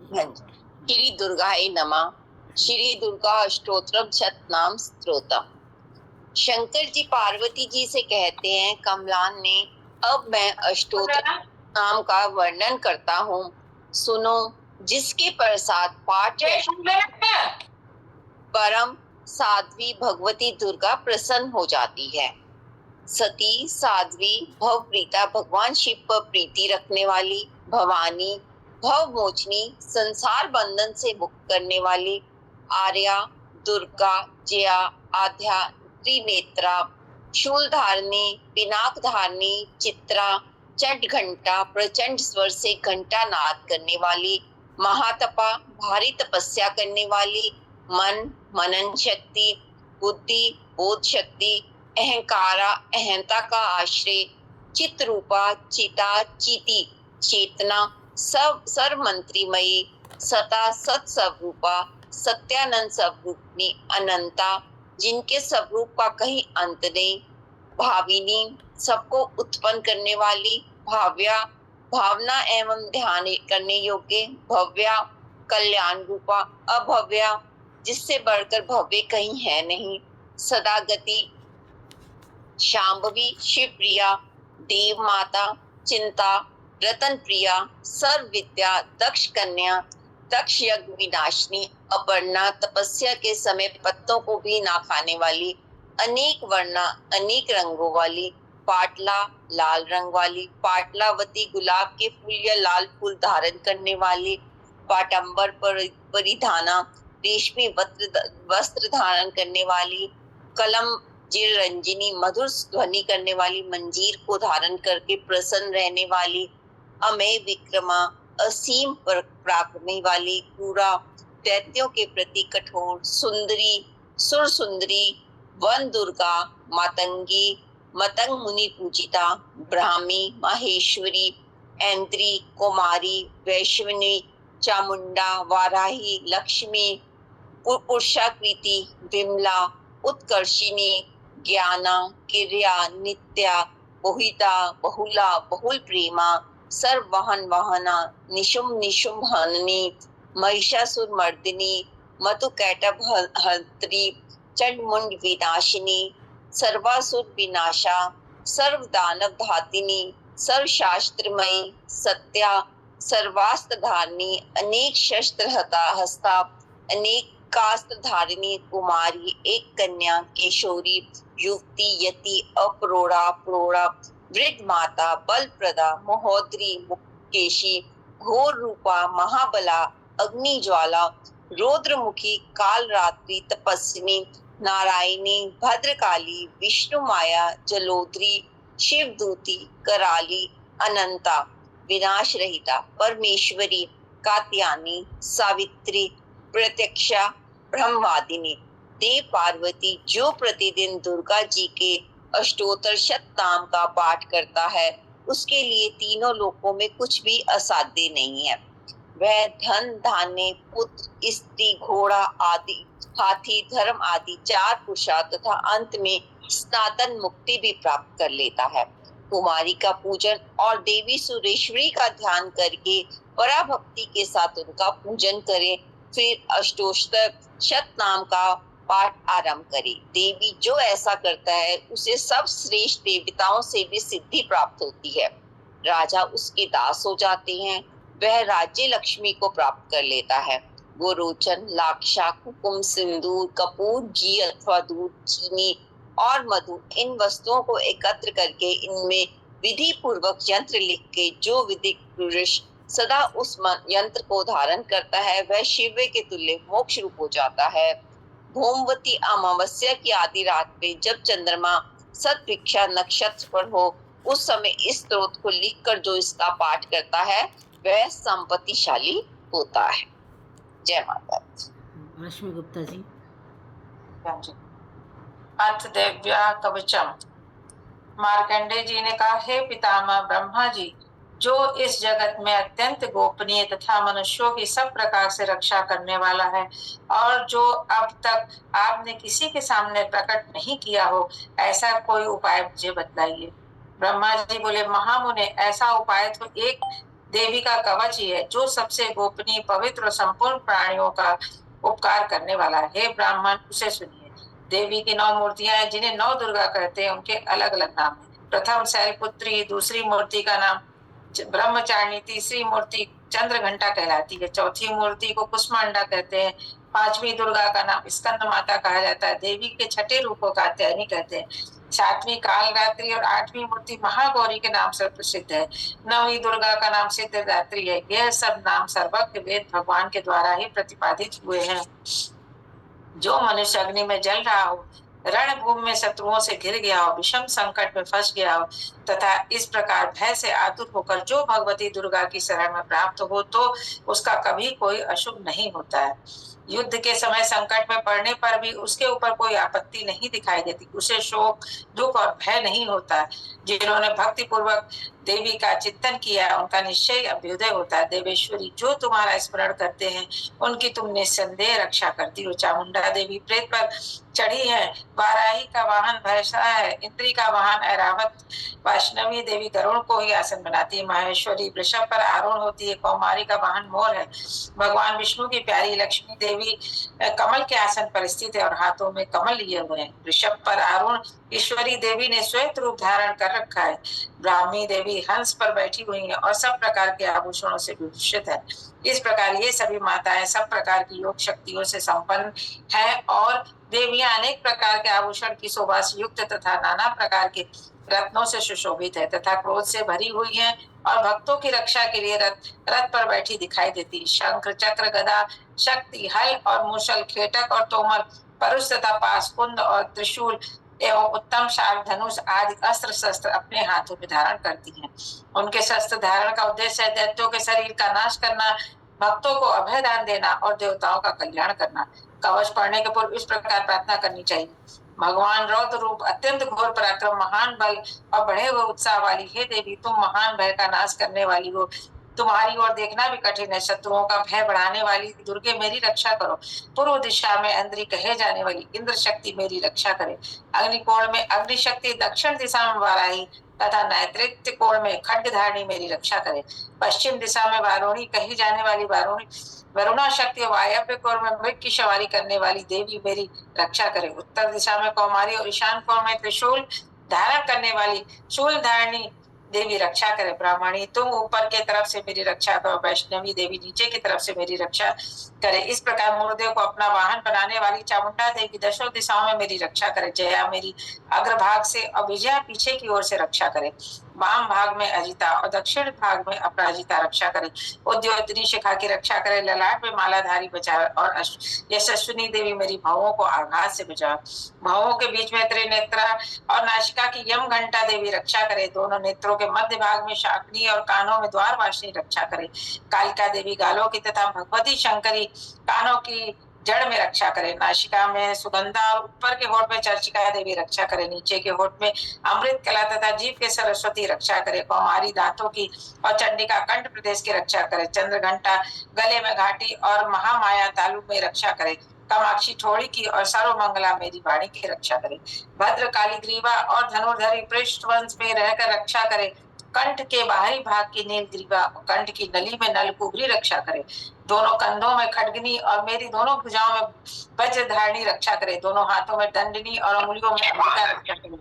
हाँ जी। श्री दुर्गाय नमः। श्री दुर्गा अष्टोत्रम शतनाम स्तोत्रम। शंकर जी पार्वती जी से कहते हैं, कमलान ने, अब मैं अष्टोत्र नाम का वर्णन करता हूँ, सुनो। जिसके प्रसाद पाठ परम साध्वी भगवती दुर्गा प्रसन्न हो जाती है। सती साध्वी भव प्रीता भगवान शिव पर प्रीति रखने वाली, भवानी भव मोचनी संसार बंधन से मुक्त करने वाली, आर्या दुर्गा जया आध्या त्रिनेत्रा शूल धारणी पिनाक धारणी चित्रा चट घंटा प्रचंड स्वर से घंटा नाद करने वाली, महातपा भारी तपस्या करने वाली, मन मनन शक्ति बुद्धि बोध शक्ति अहंकारा अहंता का आश्रय, चित रूपा चिता चिति चेतना सब सर्व मंत्रीमयी, सता सत स्वरूपा सत्यानंद स्वरूपनी अनंता, जिनके स्वरूप का कहीं अंत नहीं, भाविनी सबको उत्पन्न करने वाली, भाव्या भावना एवं ध्यान करने योग्य, भव्या कल्याण रूपा अभव्या जिससे बढ़कर भव्य कहीं है नहीं, सदा गति शांभवी शिवप्रिया देव माता चिंता रतन प्रिया सर्व विद्या दक्ष कन्या दक्ष यज्ञ विनाशिनी अपर्णा तपस्या के समय पत्तों को भी ना खाने वाली, अनेक वर्णा अनेक रंगों वाली, पाटला लाल रंग वाली, पाटलावती गुलाब के फूल या लाल फूल धारण करने वाली, पाटंबर परिधाना रेशमी वस्त्र धारण करने वाली, कलम जिर रंजिनी मधुर ध्वनि करने वाली मंजीर को धारण करके प्रसन्न रहने वाली, अमेय विक्रमा असीम पराक्रमी वाली, क्रूरा दैत्यों के प्रति कठोर, सुंदरी सुर सुंदरी वन दुर्गा मातंगी मतंग मुनि पूजिता, ब्राह्मी माहेश्वरी ऐन्द्री कुमारी वैश्विनी चामुंडा वाराही लक्ष्मी उषाकृति विमला उत्कर्षिणी ज्ञाना किर्या नित्या बहुता बहुला बहुल प्रेमा सर्वहन वहना निशुम निशुम हननी महिषासुर मर्दिनी मतुकैटभ हंत्री चंडमुंड विनाशिनी सर्वासुर विनाशा सर्व दानव धातिनी सर्व शास्त्रमयी सत्या सर्वास्त्र धारिणी अनेक शस्त्र हस्ता अनेक कास्त्र धारिणी कुमारी एक कन्या केशोरी युवती यति अप्रोड़ा प्रोड़ा वृद्ध माता बलप्रदा महोदरी मुकेशी घोर रूपा महाबला अग्नि ज्वाला रौद्रमुखी काल रात्रि तपस्विनी नारायणी भद्रकाली विष्णु माया जलोदरी शिवदूती कराली अनंता विनाश रहिता परमेश्वरी कात्यायनी सावित्री प्रत्यक्षा ब्रह्मवादिनी देव पार्वती जो प्रतिदिन दुर्गा जी के अष्टोत्तर शतनाम का पाठ करता है उसके लिए तीनों लोकों में कुछ भी असाध्य नहीं है। वह धन धान्य पुत्र स्त्री घोड़ा आदि हाथी धर्म आदि चार पुरुषार्थ तथा अंत में स्नातन मुक्ति भी प्राप्त कर लेता है। कुमारी का पूजन और देवी सुरेश्वरी का ध्यान करके पराभक्ति के साथ उनका पूजन करें, फिर अष्टोत्तर शतनाम का पाठ आरंभ करे। देवी जो ऐसा करता है उसे सब श्रेष्ठ देवताओं से भी सिद्धि प्राप्त होती है। राजा उसके दास हो जाते हैं, वह राज्य लक्ष्मी को प्राप्त कर लेता है। वो रोचन लाक्षा कुकुम सिंदूर कपूर घी अथवा दूध चीनी और मधु इन वस्तुओं को एकत्र करके इनमें विधि पूर्वक यंत्र लिख के जो विधिक पुरुष सदा उस यंत्र को धारण करता है वह शिव के तुल्य मोक्ष रूप हो जाता है। भोमवती अमावस्या की आधी रात में जब चंद्रमा सतभिक्षा नक्षत्र पर हो उस समय इस स्तोत्र को लिखकर जो इसका पाठ करता है वह संपत्तिशाली होता है। जय माता दी। रश्मि गुप्ता जी। अर्थ देव्या कवचम। मार्कंडे जी ने कहा, हे पितामह ब्रह्मा जी, जो इस जगत में अत्यंत गोपनीय तथा मनुष्यों की सब प्रकार से रक्षा करने वाला है और जो अब तक आपने किसी के सामने प्रकट नहीं किया हो, ऐसा कोई उपाय मुझे बतलाइए। ब्रह्मा जी बोले, महामुने, ऐसा उपाय तो एक देवी का कवच ही है, जो सबसे गोपनीय, पवित्र और संपूर्ण प्राणियों का उपकार करने वाला है। हे ब्राह्मण, उसे सुनिए। देवी की 9 मूर्तियां हैं, जिन्हें 9 दुर्गा कहते हैं। उनके अलग अलग नाम हैं। प्रथम शैलपुत्री, दूसरी मूर्ति का नाम ब्रह्मचारिणी, तीसरी मूर्ति चंद्र घंटा कहलाती है, चौथी मूर्ति को कुष्मांडा कहते हैं, पांचवी दुर्गा का नाम स्कंद माता कहा जाता है। देवी के छठे रूप को कात्यायनी कहते हैं। सातवीं कालरात्रि और आठवीं मूर्ति महागौरी के नाम से प्रसिद्ध है। नवीं दुर्गा का नाम सिद्धिदात्री है। यह सब नाम सर्वज्ञ वेद भगवान के द्वारा ही प्रतिपादित हुए हैं। जो मनुष्य अग्नि में जल रहा हो, रणभूमि में शत्रुओं से घिर गया हो, विषम संकट में फंस गया हो तथा इस प्रकार भय से आतुर होकर जो भगवती दुर्गा की शरण में प्राप्त हो, तो उसका कभी कोई अशुभ नहीं होता है। युद्ध के समय संकट में पड़ने पर भी उसके ऊपर कोई आपत्ति नहीं दिखाई देती, उसे शोक, दुख और भय नहीं होता। जिन्होंने भक्ति पूर्वक देवी का चिंतन किया है, उनका निश्चय अभ्युदय होता है। देवेश्वरी, जो तुम्हारा स्मरण करते हैं, उनकी तुम निस्संदेह रक्षा करती हो। चामुंडा देवी प्रेत पर चढ़ी है। वाराही का वाहन भैंसा है। इंद्री का वाहन ऐरावत। वैष्णवी देवी गरुड़ को ही आसन बनाती है। माहेश्वरी वृषभ पर आरूढ़ होती है। कौमारी का वाहन मोर है। भगवान विष्णु की प्यारी लक्ष्मी देवी कमल के आसन पर स्थित है और हाथों में कमल लिए हुए हैं। वृषभ पर आरूढ़ ईश्वरी देवी ने श्वेत रूप धारण कर रखा है। ब्राह्मी देवी हंस पर बैठी हुई है और सब प्रकार के आभूषणों से विभूषित है। इस प्रकार ये सभी माताएं सब प्रकार की योग शक्तियों से संपन्न है और देवियां अनेक प्रकार के आभूषण की शोभा से युक्त तथा नाना प्रकार के रत्नों से सुशोभित है तथा क्रोध से भरी हुई है और भक्तों की रक्षा के लिए रथ पर बैठी दिखाई देती। शंख, चक्र, गदा, शक्ति, हल और मूसल, खेटक और तोमर, परुष तथा पास, कुंद और त्रिशूल एवं उत्तम शाल, धनुष आदि अस्त्र शस्त्र अपने हाथों में धारण करती हैं। उनके शस्त्र धारण का उद्देश्य है दैत्यों के शरीर का नाश करना, भक्तों को अभय दान देना और देवताओं का कल्याण करना। कवच पढ़ने के पूर्व इस प्रकार प्रार्थना करनी चाहिए। भगवान रौद्र रूप, अत्यंत घोर पराक्रम, महान बल और बढ़े हुए उत्साह वाली हे देवी, तुम महान भय का नाश करने वाली हो। तुम्हारी ओर देखना भी कठिन है। शत्रुओं का भय बढ़ाने वाली दुर्गे मेरी रक्षा करो। पूर्व दिशा में अंद्री कहे जाने वाली इंद्र शक्ति मेरी रक्षा करे। अग्निकोण में अग्नि शक्ति, दक्षिण दिशा में वाराही तथा नैऋत्य कोण में खड्गधारिणी मेरी रक्षा करे। पश्चिम दिशा में वारुणी कही जाने वाली वरुणा शक्ति, वायव्य कोण में मृग की सवारी करने वाली देवी मेरी रक्षा करे। उत्तर दिशा में कौमारी और ईशान कोण में त्रिशूल धारण करने वाली शूलधारिणी देवी रक्षा करे। ब्राह्मणी, तुम ऊपर के तरफ से मेरी रक्षा करो। वैष्णवी देवी नीचे की तरफ से मेरी रक्षा करे। इस प्रकार मूर्तियों को अपना वाहन बनाने वाली चामुंडा देवी दशों दिशाओं में मेरी रक्षा करे। जया मेरी अग्रभाग से और विजया पीछे की ओर से रक्षा करे। वाम भाग में अजिता और दक्षिण भाग में अपराजिता रक्षा करे। उद्योतनी शिखा की रक्षा करे। ललाट में मालाधारी बचावे और यशस्विनी देवी मेरी भवों को आघात से बचावे। भवों के बीच में त्रिनेत्रा और नासिका की यम घंटा देवी रक्षा करे। दोनों नेत्रों के मध्य भाग में शाकनी और कानों में द्वारवासिनी रक्षा करे। कालिका देवी गालों की तथा भगवती शंकरी कानों की जड़ में रक्षा करे। नासिका में सुगंधा और ऊपर के होठ में चर्चिका देवी रक्षा करे। नीचे के होठ में अमृत कला तथा जीव के सरस्वती रक्षा करे। कौमारी दांतों की और चंडिका कंठ प्रदेश की रक्षा करे। चंद्र घंटा गले में घाटी और महामाया तालु में रक्षा करे। कामाक्षी ठोड़ी की और सर्वमंगला मेरी वाणी की रक्षा करे। भद्र काली ग्रीवा और धनुर्धरी पृष्ठवंश में रहकर रक्षा करे। कंठ के बाहरी भाग की नील ग्रीवा और कंठ की नली में नलकुबरी रक्षा करे। दोनों कंधों में खड्गनी और मेरी दोनों भुजाओं में वज्रधारिणी रक्षा करे। दोनों हाथों में दंडनी और उंगलियों में अंबिका रक्षा करे।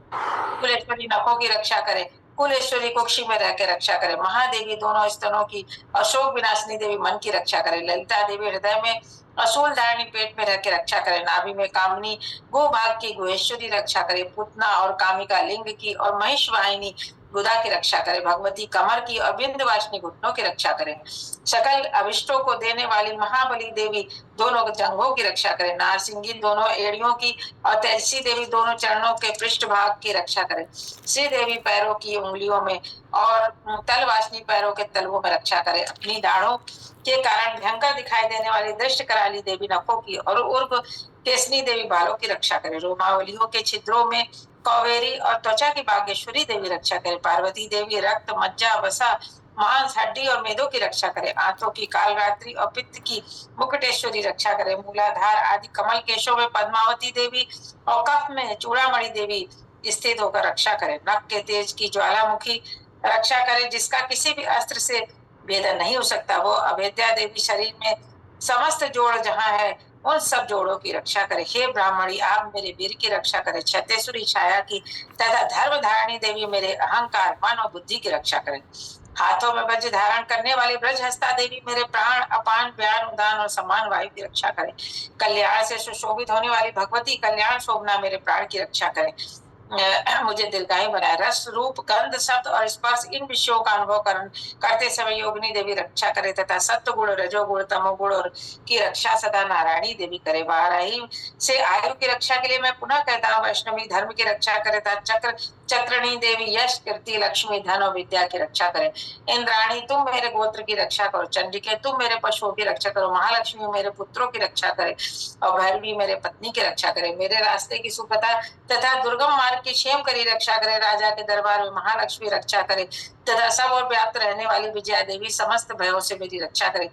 कुलेश्वरी नखों की रक्षा करे। कुलेश्वरी कुक्षी में रहकर रक्षा करे। महादेवी दोनों स्तनों की, अशोक विनाशिनी देवी मन की रक्षा करे। ललिता देवी हृदय में, असूल धारिणी पेट में रह के रक्षा करे। नाभि में कामनी गो भाग की गुहेश्वरी रक्षा करे। पुतना और कामिका लिंग की और महिष वाहिनी गुदा की रक्षा करे। भगवती कमर की और विंध्यवासिनी घुटनों की रक्षा करे। सकल अभिष्टों को देने वाली महाबली देवी दोनों जंघों की रक्षा करे। नारसिंगी दोनों एड़ियों की और तेजसी देवी दोनों चरणों के पृष्ठ भाग की रक्षा करे। श्री देवी पैरों की उंगलियों में और तलवासिनी पैरों के तलवों में रक्षा करे। अपनी दाढ़ों के कारण भयंकर दिखाई देने वाली दृष्ट कराली देवी नखों की और उर्ग केसनी देवी बालों की रक्षा करे। रोमावलियों के छिद्रों में कौवेरी और त्वचा की भाग्यश्वरी देवी रक्षा करे। पार्वती देवी रक्त, मज्जा, वसा, मांस, हड्डी और मेदों की रक्षा करे। आंतों की कालरात्रि और पित्त की मुकुटेश्वरी रक्षा करे। मूलाधार आदि कमल केशों में पद्मावती देवी और कफ में चूड़ामणि देवी स्थित होकर रक्षा करे। नख के तेज की ज्वालामुखी रक्षा करे, जिसका किसी भी अस्त्र से भेदन नहीं हो सकता। वो अवेद्या देवी शरीर में समस्त जोड़ जहाँ है उन सब जोड़ों की रक्षा करे। हे ब्राह्मणी, आप मेरे वीर की रक्षा करे। क्षतेश्वरी छाया की तथा धर्म धारणी देवी मेरे अहंकार, मन और बुद्धि की रक्षा करे। हाथों में वज्र धारण करने वाली ब्रज हस्ता देवी मेरे प्राण, अपान, व्यान, उदान और समान वायु की रक्षा करे। कल्याण से सुशोभित होने वाली भगवती कल्याण शोभना मेरे प्राण की रक्षा करे। मुझे दीर्घायु बनाए। रस, रूप, गंध, शब्द और स्पर्श इन विषयों का अनुभव करते समय योगिनी देवी रक्षा करे तथा सत्व गुण, रजोगुण, तमोगुण और की रक्षा सदा नारायणी देवी करे। वाराही से आयु की रक्षा के लिए मैं पुनः कहता हूँ, वैष्णवी धर्म की रक्षा करे तथा चक्रणी देवी यश, कीर्ति, लक्ष्मी, धन और विद्या की रक्षा करे। इंद्राणी तुम मेरे गोत्र की रक्षा करो। चंडिके तुम मेरे पशुओं की रक्षा करो। महालक्ष्मी मेरे पुत्रों की रक्षा करे और भैरवी मेरे पत्नी की रक्षा करे। मेरे रास्ते की सुपथा तथा दुर्गम मार्ग की क्षेम करी रक्षा करे। राजा के दरबार में महालक्ष्मी रक्षा करे तथा सब और व्याप्त रहने वाली विजया देवी समस्त भयों से मेरी रक्षा करे।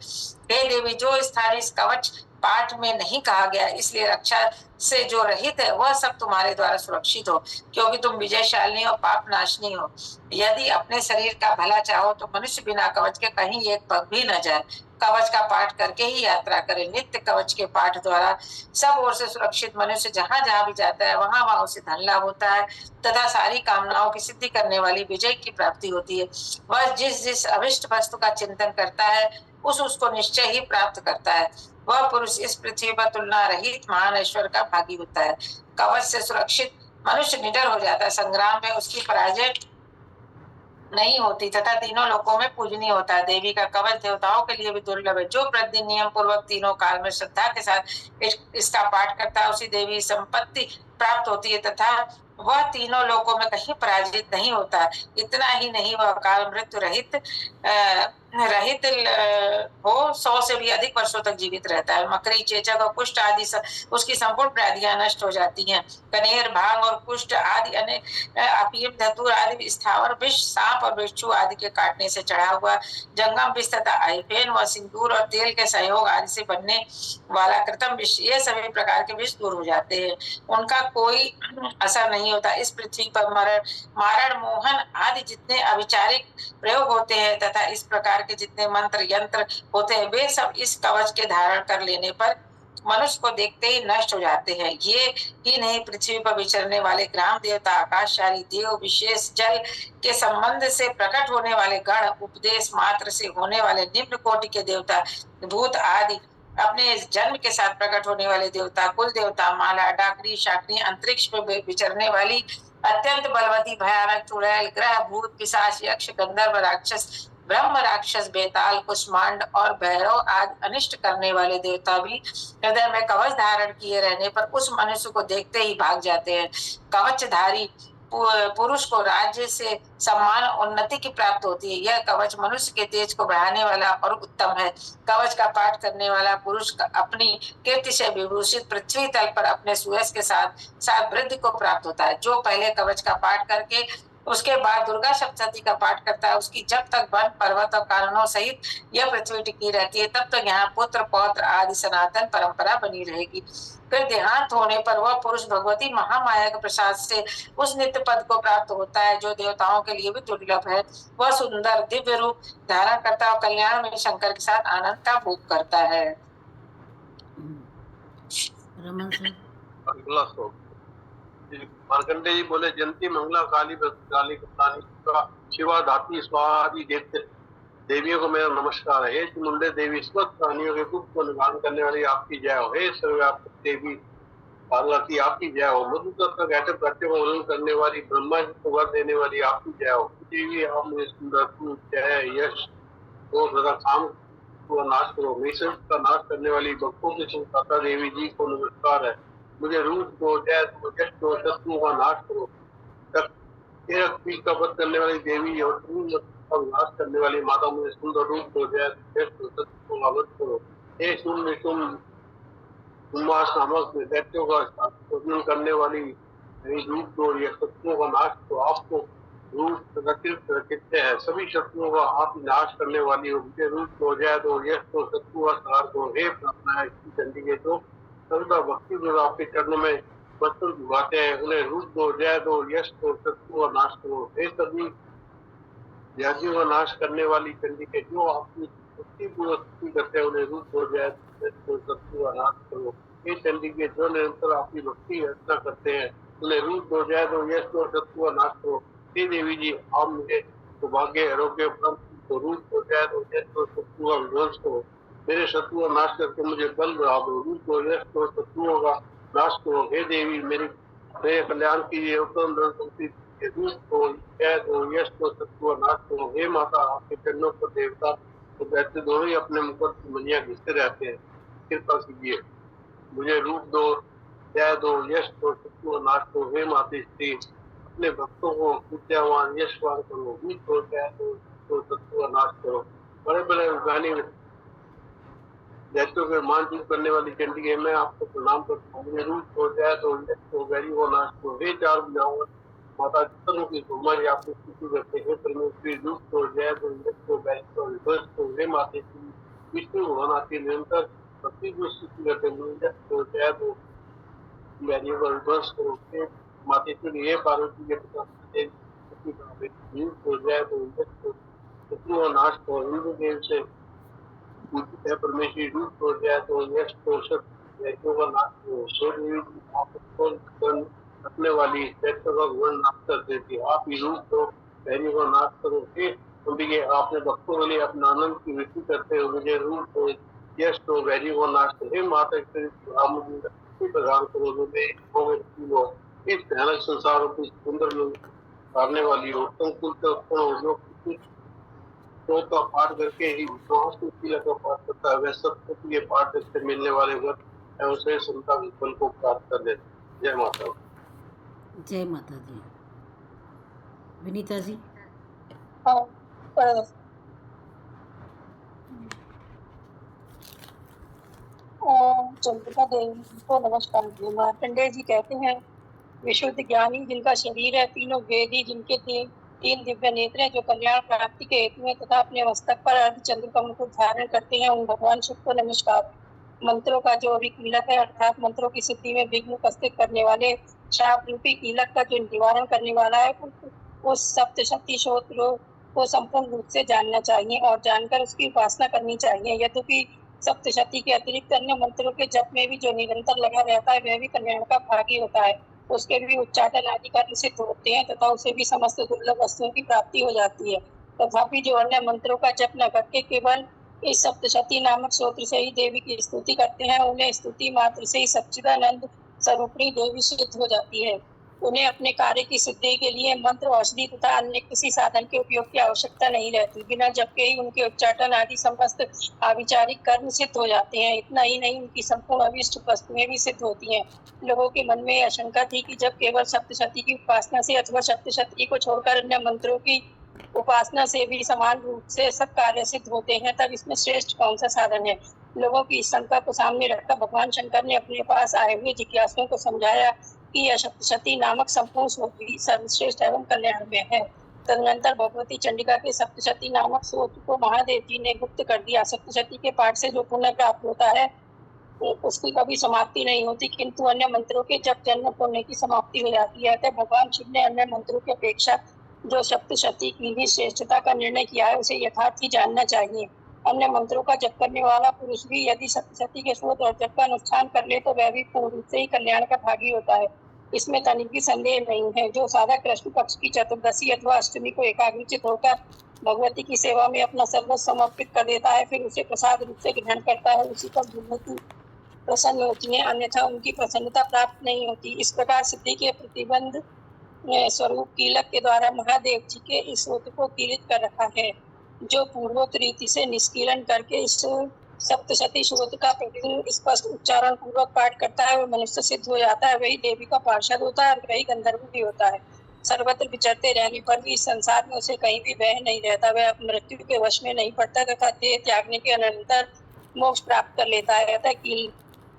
हे देवी, जो स्थान इस कवच पाठ में नहीं कहा गया, इसलिए रक्षा से जो रहित है वह सब तुम्हारे द्वारा सुरक्षित हो, क्योंकि तुम विजयशालिनी और पाप नाशनी हो। यदि अपने शरीर का भला चाहो तो मनुष्य बिना कवच के कहीं एक पग भी न जाए। कवच का पाठ करके ही यात्रा करे। नित्य कवच के पाठ द्वारा सब ओर से सुरक्षित मनुष्य जहां जहां भी जाता है वहां वहां उसे धन लाभ होता है तथा सारी कामनाओं की सिद्धि करने वाली विजय की प्राप्ति होती है। वह जिस जिस अभिष्ट वस्तु का चिंतन करता है उसको निश्चय ही प्राप्त करता है। वह पुरुष इस पृथ्वी पर तुलना रहित महान ऐश्वर्य का भागी होता है। कवच से सुरक्षित मनुष्य निडर हो जाता है। संग्राम में उसकी पराजय नहीं होती तथा तीनों लोकों में पूजनीय होता है। देवी का कवच देवताओं के लिए भी दुर्लभ है। जो प्रतिदिन नियम पूर्वक तीनों काल में श्रद्धा के साथ इसका पाठ करता है उसी देवी संपत्ति प्राप्त होती है तथा वह तीनों लोकों में कहीं पराजित नहीं होता। इतना ही नहीं, वह काल मृत्यु रहित हो 100 से भी अधिक वर्षों तक जीवित रहता है। मकड़ी, चेचक और कुष्ठ आदि उसकी संपूर्ण व्याधियां नष्ट हो जाती हैं। कनेर, भांग और कुष्ठ आदि अफीम, धतूर आदि स्थावर विष, सांप और बिच्छू आदि के काटने से चढ़ा हुआ जंगम विष तथा आइफेन व सिंदूर और तेल के सहयोग आदि से बनने वाला कृत्रिम विष, ये सभी प्रकार के विष दूर हो जाते हैं। उनका कोई असर नहीं होता। इस पृथ्वी पर मारण, मोहन आदि जितने अविचारिक प्रयोग होते हैं तथा इस प्रकार के जितने मंत्र यंत्र होते हैं वे सब इस कवच के धारण कर लेने पर मनुष्य को देखते ही नष्ट हो जाते हैं। ये ही नहीं, पृथ्वी पर विचरने वाले ग्राम देवता, आकाशचारी देव, विशेष जल के संबंध से प्रकट होने वाले गण, उपदेश मात्र से होने वाले निम्न कोटि के देवता, भूत आदि, अपने जन्म के साथ प्रकट होने वाले देवता, कुल देवता, माला, डाकरी, शाकरी, अंतरिक्ष में विचरने वाली अत्यंत बलवती, भयानक, चुड़ैल, ग्रह, भूत, पिशाच, यक्ष, गंधर्व, राक्षस, ब्रह्म, राक्षस, बेताल, कुष्मांड और भैरव आदि अनिष्ट करने वाले देवता भी हृदय में कवच धारण किए रहने पर उस मनुष्य को देखते ही भाग जाते हैं। कवचधारी पुरुष को राज्य से सम्मान उन्नति की प्राप्त होती है। यह कवच मनुष्य के तेज को बढ़ाने वाला और उत्तम है। कवच का पाठ करने वाला पुरुष अपनी कीर्ति से विभूषित पृथ्वी तल पर अपने सूरज के साथ साथ वृद्धि को प्राप्त होता है। जो पहले कवच का पाठ करके उसके बाद दुर्गा सप्तशती का पाठ करता है उसकी जब तक वन, पर्वत और काननों सहित यह पृथ्वी टिकी रहती है तब तक यहाँ पुत्र, पौत्र आदि सनातन परंपरा बनी रहेगी। फिर देहांत होने पर वह पुरुष भगवती महामाया के प्रसाद से उस नित्य पद को प्राप्त होता है जो देवताओं के लिए भी दुर्लभ है। वह सुंदर दिव्य रूप धारण करता है और कल्याण में शंकर के साथ आनंद का भोग करता है। रमन सर, अगला श्लोक। मार्कंडेय जी बोले, जयंती मंगला काली काली कप्तानी का शिवा धाती स्वादि देवियों को मेरा नमस्कार है। हे मुंडे देवी, स्वस्थ प्राणियों के दुख को निवारण करने वाली आपकी जय हो। हे सर्वव्यापक देवी पार्वती, आपकी जय हो। मधुकर कहते प्रत्यय को वर्णन करने वाली, ब्रह्मा जी को वर देने वाली आपकी जय हो। देवी हम सुंदर जय यश तो सदा काम को नाश करो। मिश्र का नाश करने वाली भक्तों की संताता देवी जी को नमस्कार है। मुझे रूप को, जय को, यश को, शत्रुओं का नाश करो। का वध करने वाली देवी और का नाश करने वाली माता, मुझे सुंदर रूप को, जय यश को, शत्रुओं का वध करो। हे शून्य तुम उन्मास नामक दैत्यों का शोधन करने वाली रूप दो, यह शत्रुओं का नाश तो आपको रूप रखते हैं। सभी शत्रुओं का आप नाश करने वाली हो। मुझे रूप दो, जय दो, यश दो, शत्रु का संहार दो। हे प्रार्थना चंडी के जो सर्वदा भक्ति जो आपके चरणों में वस्त्र झुकाते हैं, उन्हें रूप दो, जय दो, यश दो, शत्रु का नाश करो। हे सभी व्याधियों का नाश करने वाली चंडी के जो आपकी भक्ति पूर्वक स्तुति करते हैं उन्हें रूप हो जाए तो शत्रु का नाश करो। हे चंडी के जो निरंतर आपकी भक्ति अर्चना करते हैं उन्हें रूप हो जाए तो यश और शत्रु का नाश करो। हे देवी जी आप मुझे सौभाग्य आरोग्य तो रूप हो जाए तो यश और शत्रु का विध्वंस करो। मेरे शत्रु का नाश करके मुझे बल बढ़ा दो। रूप हो यश और शत्रुओं का नाश करो। हे देवी मेरे कल्याण कीजिए उत्तम रूप को जय दो यश को शत्रु नाश करो। हे माता आपके चरणों पर देवता तो दैत्य दोनों ही अपने मुकुट की मनिया घिसते रहते हैं। कृपा कीजिए मुझे रूप दो जय दो यश को शत्रु नाश करो। हे माता श्री अपने भक्तों को विद्यावान यशवान करो। रूप दो जय दो शत्रु नाश करो। बड़े बड़े ज्ञानी दैत्यों के मानचित करने वाली चंडी है मैं आपको प्रणाम करता हूँ। मुझे रूप हो जाए तो यश को वैरी को नाश करो। हे चार बुझाओ माता चित्रों की कुमारी आपको स्तुति करते हैं। परमेश्वरी रूप को जय तो यश को वैरी को विध्वंस को। हे माता श्री विष्णु भगवान आपकी निरंतर भक्ति को स्तुति करते हैं। यश को जय तो वैरी को विध्वंस करो। हे माता श्री हे पार्वती के पिता रूप को जय तो यश को शत्रु का नाश करो। हिंदू देव से पूजित है परमेश्वरी रूप हो जाए तो यश तो शत्रु का नाश हो। सो देवी आपको रखने वाली दैत्यों का गुण नाश कर देती है। आप ही रूप को वैरी को नाश करो। हे अंबिके आपने भक्तों के लिए अपना आनंद की वृद्धि करते हो। मुझे रूप हो यश तो वैरी को नाश करो। हे माता आप मुझे प्रदान करो जो मैं इस भयानक संसार को सुंदर में उतारने वाली हो। उत्तम कुल का उत्पन्न हो जो श्लोक का पाठ करके ही का पाठ करता है वह सब के पाठ से मिलने वाले वर एवं से संता के फल को प्राप्त कर लेते। जय माता। जय माता दी। विनीता जी। चंद्रिका देवी को नमस्कार। मार्कंडेय जी कहते हैं विशुद्ध ज्ञानी जिनका शरीर है, तीनों वेदी जिनके तीन दिव्य नेत्र हैं, जो कल्याण प्राप्ति के हेतु है तथा अपने मस्तक पर अर्धचंद्र का मुकुट धारण करते हैं, उन भगवान शिव को नमस्कार। मंत्रों का जो भी कीलक है अर्थात मंत्रों की सिद्धि में विघ्न उपस्थित करने वाले शाप रूपी कीलक का जो निवारण करने वाला है उस सप्तशती स्तोत्र को संपूर्ण रूप से जानना चाहिए और जानकर उसकी उपासना करनी चाहिए। यद्यपि सप्तशती के अतिरिक्त अन्य मंत्रों के जप में भी जो निरंतर लगा रहता है वह भी कल्याण का भागी होता है। उसके भी उच्चाटन आदि कर्म सिद्ध होते हैं तथा उसे भी समस्त दुर्लभ वस्तुओं की प्राप्ति हो जाती है। तथापि जो अन्य मंत्रों का जप न करके केवल इस सप्तशती नामक स्तोत्र से ही देवी की स्तुति करते हैं, उन्हें स्तुति मात्र से ही सच्चिदानंद स्वरूपिणी देवी सिद्ध हो जाती है। उन्हें अपने कार्य की सिद्धि के लिए मंत्र, औषधि तथा अन्य किसी साधन के उपयोग की आवश्यकता नहीं रहती। बिना जप के ही उनके उच्चाटन आदि समस्त आविचारिक कर्म सिद्ध हो जाते हैं। इतना ही नहीं, उनकी संपूर्ण अभिष्ट वस्तुएं भी सिद्ध होती हैं। लोगों के मन में आशंका थी कि जब केवल सप्तशती की उपासना से अथवा सप्तशती को छोड़कर अन्य मंत्रों की उपासना से भी समान रूप से सब कार्य सिद्ध होते हैं, तब इसमें श्रेष्ठ कौन सा साधन है। लोगों की इस शंका को सामने रखकर भगवान शंकर ने अपने पास आए हुए जिज्ञासुओं को समझाया कि यह सप्तशती नामक संपूर्ण स्तोत्र सर्वश्रेष्ठ एवं कल्याण में है। तदनंतर भगवती चंडिका के सप्तशती नामक स्तोत्र को महादेव जी ने गुप्त कर दिया। सप्तशती के पाठ से जो पुण्य प्राप्त होता है उसकी कभी समाप्ति नहीं होती, किंतु अन्य मंत्रों के जप जन्म पुण्य की समाप्ति हो जाती है। भगवान शिव ने अन्य मंत्रों की अपेक्षा जो सप्तशती की ही श्रेष्ठता का निर्णय किया है उसे यथार्थ ही जानना चाहिए। अन्य मंत्रों का जप करने वाला पुरुष भी यदि सप्तशती के स्तोत्र और जप का अनुष्ठान कर ले तो वह भी पूर्ण रूप से ही कल्याण का भागी होता है। इसमें तनिक भी संदेह नहीं है। जो साधक कृष्ण पक्ष की चतुर्दशी अथवा अष्टमी को एकाग्रचित होकर भगवती की सेवा में अपना सर्वस्व समर्पित कर देता है, फिर उसे प्रसाद रूप से ग्रहण करता है, उसी पर भगवती प्रसन्न होती है, अन्यथा उनकी प्रसन्नता प्राप्त नहीं होती। इस प्रकार सिद्धि के प्रतिबंध स्वरूप कीलक के द्वारा महादेव जी के इस स्तोत्र को कीलित कर रखा है। जो पूर्वोक्त रीति से निष्कीलन करके इस सप्तशती स्तोत्र का प्रतिदिन स्पष्ट उच्चारण पूर्वक पाठ करता है वह मनुष्य सिद्ध हो जाता है, वही देवी का पार्षद होता है और वही गंधर्व भी होता है। सर्वत्र विचरते रहने पर भी इस संसार में उसे कहीं भी भय नहीं रहता, वह मृत्यु के वश में नहीं पड़ता तथा देह त्यागने के अनंतर मोक्ष प्राप्त कर लेता है। अतः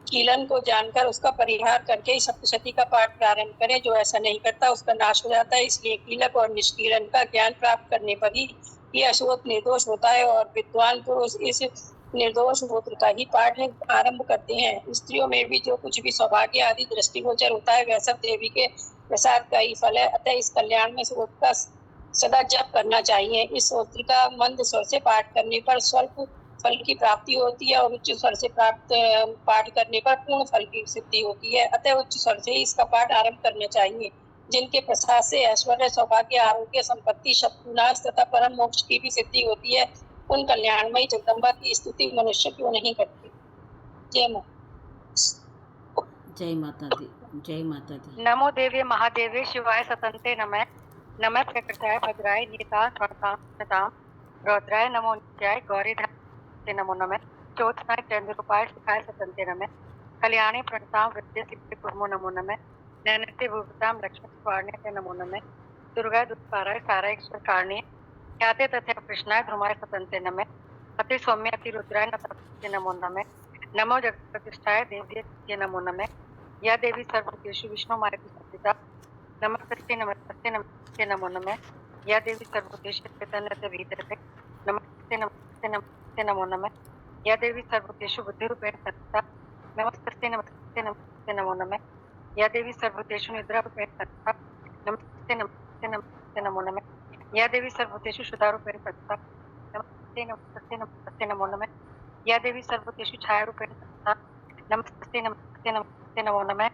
कीलन को जानकर उसका परिहार करके ही सप्तशती का पाठ प्रारंभ करे। जो ऐसा नहीं करता उसका नाश हो जाता है। इसलिए कीलक और निष्कीलन का ज्ञान प्राप्त करने पर ही यह स्तोत्र निर्दोष होता है और विद्वान पुरुष इस निर्दोष स्तोत्र का ही पाठ आरंभ करते हैं। स्त्रियों में भी जो कुछ भी सौभाग्य आदि दृष्टिगोचर होता है वह सब देवी के प्रसाद का ही फल है। अतः इस कल्याण में स्तोत्र का सदा जप करना चाहिए। इस स्तोत्र का मंद स्वर से पाठ करने पर स्वल्प फल की प्राप्ति होती है और उच्च स्वर से पाठ करने पर पूर्ण फल की सिद्धि होती है। अतः उच्च स्वर से ही इसका पाठ आरंभ करना चाहिए। जिनके प्रसाद से ऐश्वर्य, सौभाग्य, आरोग्य, संपत्ति, शत्रुनाश तथा परम मोक्ष की भी सिद्धि होती है, उन कल्याणमयी जगदम्बा की स्तुति मनुष्य क्यों नहीं करते। जय माता। जय माता दी, जय माता दी। नमो देवे महादेवे शिवाय सतन्ते नमः। नमः प्रकृताय भद्राय नीता स्वतां रौद्राय नमो नित्याय गौरीधर नमो नमः। ज्योत्स्नाय चंद्ररूपाय शिखाय सतन्ते नमः। कल्याणे प्रणतां वृद्धे सिद्धि कुर्मो नमो नमः। नैनते भूतां लक्ष्मी स्वार्णे नमो नमः। दुर्गाय दुष्पाराय साराय ईश्वर कारणे ख्याते तथा कृष्णाय ध्रुमाय सतन्ते नमः। अति सौम्य अति रुद्राय नमो नमः। नमो जगत्प्रतिष्ठाय देव्ये नमो नमः। या देवी सर्वभूतेषु विष्णुमायति संस्थिता नमस्ते नमस्ते नमस्ते नमो नमः। या देवी सर्वभूतेषु चैतन्यते भीतरते नमस्ते नमस्ते नमस्ते नमो नमः। या देवी सर्वभूतेषु बुद्धिरूपेण संस्थिता नमस्ते नमस्ते नमस्ते नमो नमः। या देवी सर्वभूतेषु निद्रारूपेण संस्थिता नमस्ते नमस्ते नमस्ते नमो नमः। या देवी सर्वभूतेषु शुद्धारूपेण संस्थिता नमस्ते नमस्ते नमस्ते नमो नमः। या देवी सर्वभूतेषु छायारूपेण संस्थिता नमस्ते नमस्ते नमस्ते नमो नमः।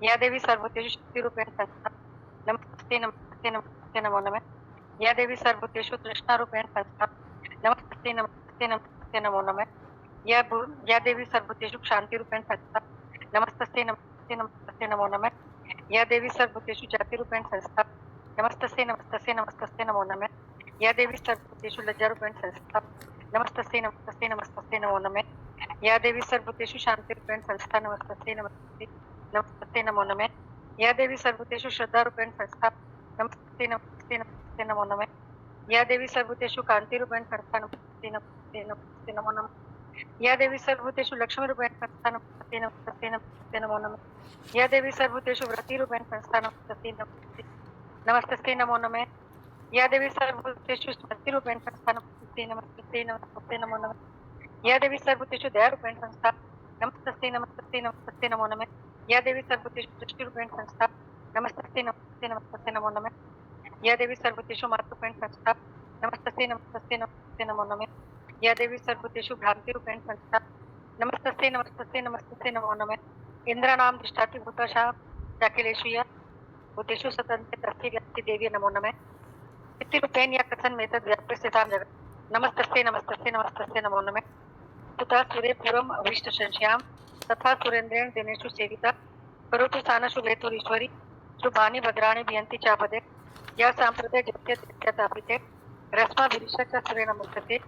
या देवी सर्वभूतेषु शक्तिरूपेण संस्थिता नमस्ते नमस्ते नमस्ते नमो नमः। या देवी सर्वभूतेषु तृष्णारूपेण संस्थिता नमस्ते नमस्ते नमस्ते नमो नमः। या देवी सर्वभूतेषु शांतिरूपेण संस्थिता नमस्ते नमस्ते नमस्ते नमो नमः। या देवी सर्वभूतेषु जातिरूपेण संस्थिता नमस्ते नमस्ते नमस्ते नमो नमः। या देवी सर्वभूतेषु लज्जारूपेण संस्थिता नमस्ते नमस्ते नमस्ते नमो नमः। या देवी सर्वभूतेषु शांतिरूपेण संस्थिता नमस्ते नमस्ते नमस्ते नमो नमः। या देवी सर्वभूतेषु श्रद्धारूपेण संस्थिता नमस्ते नमस्ते नमस्ते नमो नमः। या देवी सर्वभूतेषु कांतिरूपेण संस्थिता नमस्ते नमस्ते नमस्ते नमो नमः। या देवी सर्वभूतेषु लक्ष्मीरूपेण संस्थिता नमस्ते नमस्ते नमस्ते नमो नमः। या देवी सर्वभूतेषु व्रतिरूपेण संस्थिता नमस्ते नमस्ते नमस्ते नमो नमः। या देवी सर्वभूतेषु स्मृतिरूपेण संस्थिता नमस्ते नमस्ते नमस्ते नमो नमः। या देवी सर्वभूतेषु दयारूपेण संस्थिता नमस्ते नमस्ते नमस्ते नमो नमः। या देवी सर्वभूतेषु दृष्टिरूपेण संस्थिता नमस्ते नमस्ते नमस्ते नमो नमः। या देवी सर्वभूतेषु मातृरूपेण संस्थिता नमस्ते नमस्ते नमस्ते नमो नमः। या देवी सर्वभूतेषु भ्रांतिरूपेण संस्थिता नमस्ते नमस्ते नमस्ते नमो नमः। इंद्राणां तिष्ठति भूतशः चाकिलेषु या भूतेषु सतन्ते तस्यै व्याप्ति देवी नमो नमः। इतिरूपेण या कथन मेतद् व्याप्य स्थितां जगत् नमस्ते नमस्ते नमस्ते नमो नमः। तथा सूर्य पूर्वम अभीष्ट संशयां तथा सुरेंद्रेण दिनेषु सेविता करोतु सानशु वेतुरीश्वरी शुभानि भद्राणि बियन्ति चापदे या सांप्रते जप्यतापिते रस्मा भिरिषच्च सुरे नमस्ते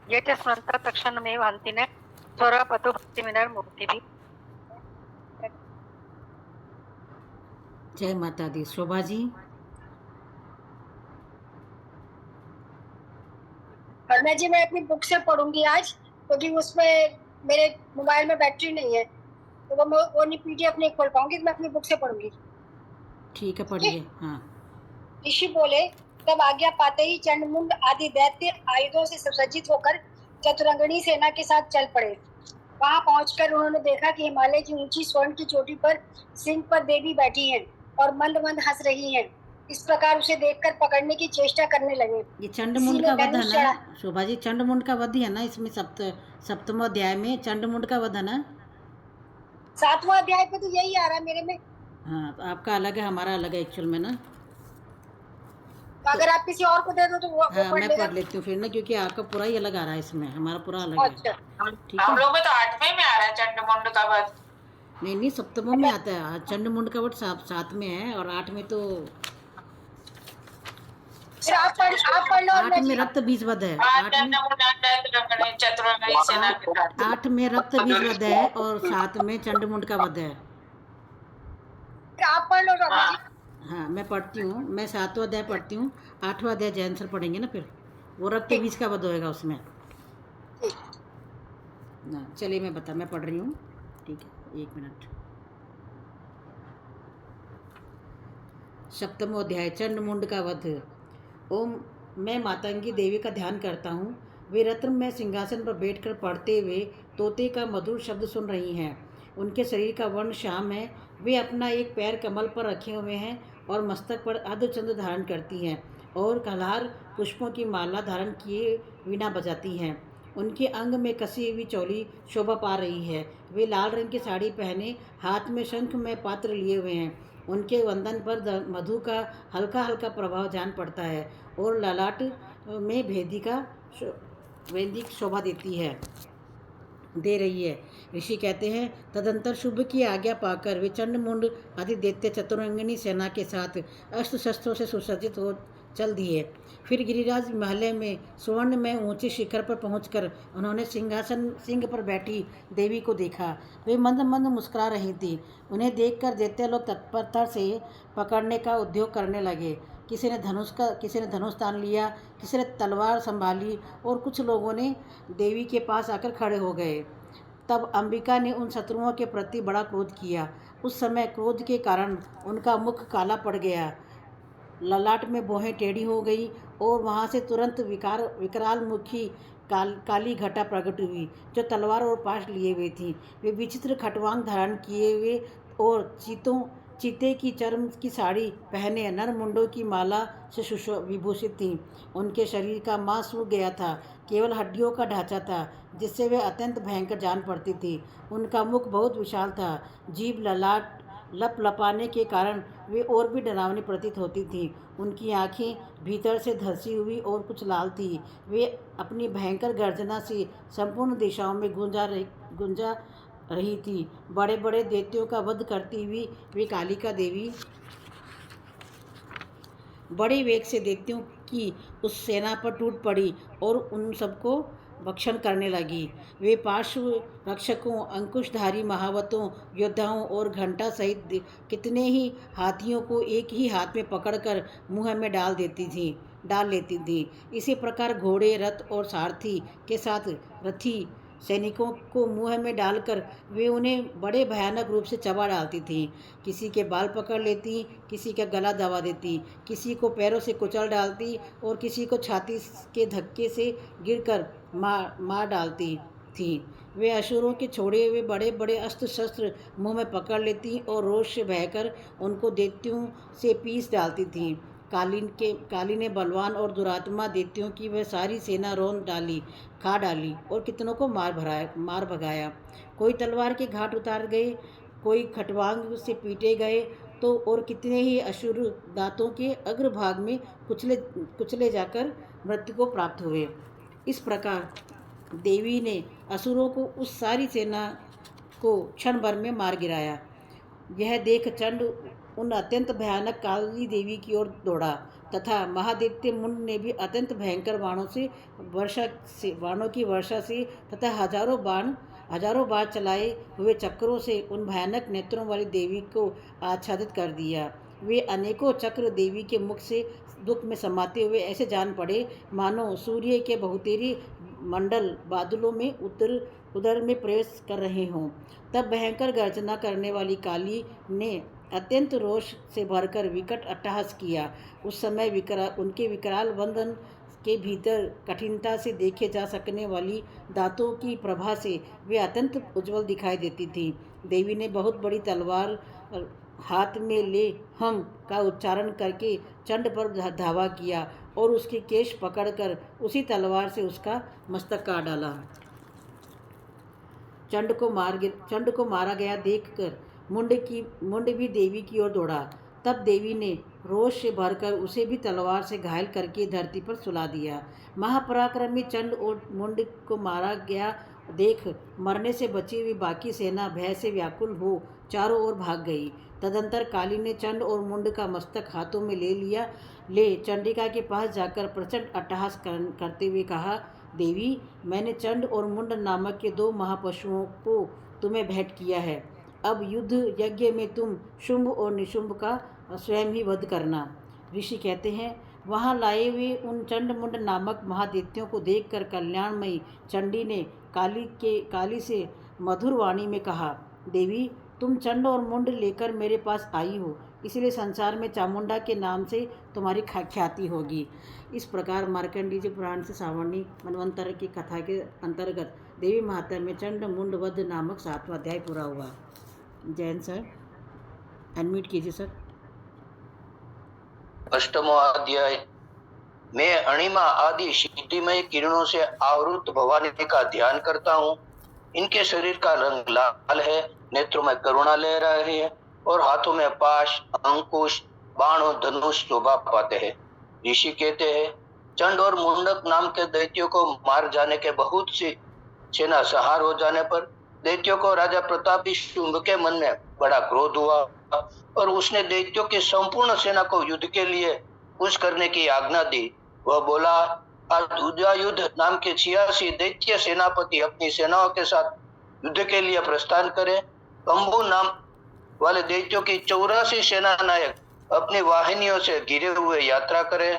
ये च स्मन्ता तक्षणमेव हन्तिने स्वरापतो भक्तिविनर्मुक्तिभिः। जय माता दी। शोभा जी। वरना जी मैं अपनी बुक से पढ़ूंगी आज, क्योंकि उसमें मेरे मोबाइल में बैटरी नहीं है, तो वो नहीं पीडीएफ नहीं खोल पाऊंगी, तो मैं अपनी बुक से पढ़ूंगी। ठीक है, पढ़िए। हाँ। ऋषि बोले, तब आज्ञा पाते ही चंडमुंड आदि दैत्य आयुधों से सुसज्जित होकर चतुरंगनी सेना के साथ चल पड़े। वहां पहुंचकर उन्होंने देखा कि हिमालय की ऊंची स्वर्ण की चोटी पर सिंह पर देवी बैठी हैं और मंद मंद हंस रही हैं। इस प्रकार उसे देखकर पकड़ने की चेष्टा करने लगे। ये चंडमुंड का वध है ना शोभा जी? चंडमुंड का वध है ना इसमें? सप्तमों अध्याय में चंडमुंड का वध है ना? 7वां अध्याय पे तो यही आ रहा है मेरे में। हाँ, तो आपका अलग है, हमारा अलग है एक्चुअल में ना। अगर आप किसी और को दे दो तो वो हाँ, पढ़ मैं लेगा। पढ़ लेती हूँ फिर ना, क्योंकि आपका पूरा ही अलग आ रहा है इसमें, हमारा पूरा अलग है। अच्छा, ठीक हम है। लोग में तो 8वें में आ रहा है चंडमुंड का वध। नहीं, सप्तमों में आता है। चंडमुंड का वध 7 में है और 8 में तो फिर आप पढ़ लो। 8 में रक्त बीज वध है। 8 में रक्त बीज वध है और 7 में चंडमुंड का वध है। आप पढ़ लो रामा जी। हाँ, मैं पढ़ती हूँ। मैं 7वां अध्याय पढ़ती हूँ, 8वां अध्याय जैन सर पढ़ेंगे ना, फिर वो रक्त बीज का वध होएगा उसमें। ना चलिए मैं पढ़ रही हूँ। ठीक है, 1 मिनट। सप्तमों अध्याय चंडमुंड का वध। ओम, मैं मातंगी देवी का ध्यान करता हूँ। वे रत्न में सिंहासन पर बैठकर पढ़ते हुए तोते का मधुर शब्द सुन रही हैं। उनके शरीर का वर्ण श्याम है। वे अपना एक पैर कमल पर रखे हुए हैं और मस्तक पर अर्धचंद्र धारण करती हैं। और कलहार पुष्पों की माला धारण किए वीणा बजाती हैं। उनके अंग में कसी हुई चोली शोभा पा रही है। वे लाल रंग की साड़ी पहने हाथ में शंख में पात्र लिए हुए हैं। उनके वंदन पर मधु का हल्का हल्का प्रभाव जान पड़ता है और ललाट में वैदिक शोभा दे रही है। ऋषि कहते हैं, तदंतर शुभ की आज्ञा पाकर वे चंड मुंड आदि दैत्य चतुरंगिनी सेना के साथ अस्त्र शस्त्रों से सुसज्जित हो चल दिए। फिर गिरिराज महल में स्वर्ण में ऊंचे शिखर पर पहुंचकर उन्होंने सिंह पर बैठी देवी को देखा। वे मंद मंद मुस्कुरा रही थी। उन्हें देखकर दैत्य लोग तत्परता से पकड़ने का उद्योग करने लगे। किसी ने धनुष तान लिया, किसी ने तलवार संभाली और कुछ लोगों ने देवी के पास आकर खड़े हो गए। तब अंबिका ने उन शत्रुओं के प्रति बड़ा क्रोध किया। उस समय क्रोध के कारण उनका मुख काला पड़ गया, ललाट में भौहें टेढ़ी हो गई और वहाँ से तुरंत विकराल मुखी काली घटा प्रकट हुई, जो तलवार और पाश लिए हुए थी। वे विचित्र खटवांग धारण किए हुए और चीते की चर्म की साड़ी पहने नर मुंडों की माला से विभूषित थीं। उनके शरीर का मांस सूख गया था, केवल हड्डियों का ढांचा था, जिससे वे अत्यंत भयंकर जान पड़ती थी। उनका मुख बहुत विशाल था, जीभ ललाट लपाने के कारण वे और भी डरावनी प्रतीत होती थीं। उनकी आंखें भीतर से धंसी हुई और कुछ लाल थी। वे अपनी भयंकर गर्जना से संपूर्ण दिशाओं में गुंजा रही थी। बड़े बड़े दैत्यों का वध करती हुई वे कालिका देवी बड़े वेग से दैत्यों की उस सेना पर टूट पड़ी और उन सबको भक्षण करने लगी। वे पार्श्व रक्षकों, अंकुशधारी महावतों, योद्धाओं और घंटा सहित कितने ही हाथियों को एक ही हाथ में पकड़कर मुंह में डाल लेती थी। इसी प्रकार घोड़े, रथ और सारथी के साथ रथी सैनिकों को मुंह में डालकर वे उन्हें बड़े भयानक रूप से चबा डालती थीं। किसी के बाल पकड़ लेती, किसी का गला दबा देती, किसी को पैरों से कुचल डालती और किसी को छाती के धक्के से गिरकर मार डालती थीं। वे असुरों के छोड़े हुए बड़े बड़े अस्त्र शस्त्र मुंह में पकड़ लेती और रोष से बहकर उनको दैत्यों से पीस डालती थीं। काली ने बलवान और दुरात्मा दैत्यों की वह सारी सेना खा डाली और कितनों को मार भगाया। कोई तलवार के घाट उतार गए, कोई खटवांग से पीटे गए तो और कितने ही असुर दांतों के अग्रभाग में कुचले जाकर मृत्यु को प्राप्त हुए। इस प्रकार देवी ने असुरों को उस सारी सेना को क्षण भर में मार गिराया। यह देख चंड उन अत्यंत भयानक काली देवी की ओर दौड़ा तथा महादैत्य मुंड ने भी अत्यंत भयंकर बाणों की वर्षा से तथा हजारों बार चलाए हुए चक्रों से उन भयानक नेत्रों वाली देवी को आच्छादित कर दिया। वे अनेकों चक्र देवी के मुख से दुख में समाते हुए ऐसे जान पड़े मानो सूर्य के बहुतेरी मंडल बादलों में उदर में प्रवेश कर रहे हों। तब भयंकर गर्जना करने वाली काली ने अत्यंत रोष से भरकर विकट अट्टहास किया। उस समय उनके विकराल वंदन के भीतर कठिनता से देखे जा सकने वाली दांतों की प्रभा से वे अत्यंत उज्जवल दिखाई देती थी। देवी ने बहुत बड़ी तलवार हाथ में ले हम का उच्चारण करके चंड पर धावा किया और उसके केश पकड़कर उसी तलवार से उसका मस्तक काट डाला। चंड को मारा गया देखकर मुंड भी देवी की ओर दौड़ा। तब देवी ने रोष से भरकर उसे भी तलवार से घायल करके धरती पर सुला दिया। महापराक्रमी चंड और मुंड को मारा गया देख मरने से बची हुई बाकी सेना भय से व्याकुल हो चारों ओर भाग गई। तदंतर काली ने चंड और मुंड का मस्तक हाथों में ले चंडिका के पास जाकर प्रचंड अट्टहास करते हुए कहा, देवी, मैंने चंड और मुंड नामक के 2 महापशुओं को तुम्हें भेंट किया है। अब युद्ध यज्ञ में तुम शुंभ और निशुंभ का स्वयं ही वध करना। ऋषि कहते हैं, वहाँ लाए हुए उन चंड मुंड नामक महादैत्यों को देखकर कल्याणमयी चंडी ने काली से मधुर वाणी में कहा, देवी, तुम चंड और मुंड लेकर मेरे पास आई हो, इसलिए संसार में चामुंडा के नाम से तुम्हारी ख्याति होगी। इस प्रकार मार्कंडेय जी पुराण से सावर्णी मनवंतर की कथा के अंतर्गत देवी महात्म्य में चंड मुंड वध नामक 7वां अध्याय पूरा हुआ। जैन सर, अनम्यूट कीजिए सर। 8वां अध्याय मैं अणिमा आदि सिद्धिमय किरणों से आवृत भवानी का ध्यान करता हूँ। इनके शरीर का रंग लाल है, नेत्रों में करुणा लहरा रही है और हाथों में पाश, अंकुश, बाण और धनुष शोभा पाते हैं। ऋषि कहते हैं, चंड और मुंडक नाम के दैत्यों को मार जाने के बहुत सी सेना संहार हो जाने पर दैत्यों को राजा प्रतापी शुंभ के मन में बड़ा क्रोध हुआ और उसने दैत्यों की संपूर्ण सेना को युद्ध के लिए कूच करने की आज्ञा दी। वह बोला, आज उदयायुध नाम के 86 दैत्य सेनापति अपनी सेनाओं के साथ युद्ध के लिए प्रस्थान करे। कंबू नाम वाले दैत्यों की 84 सेना नायक अपनी वाहिनियों से घिरे हुए यात्रा करे।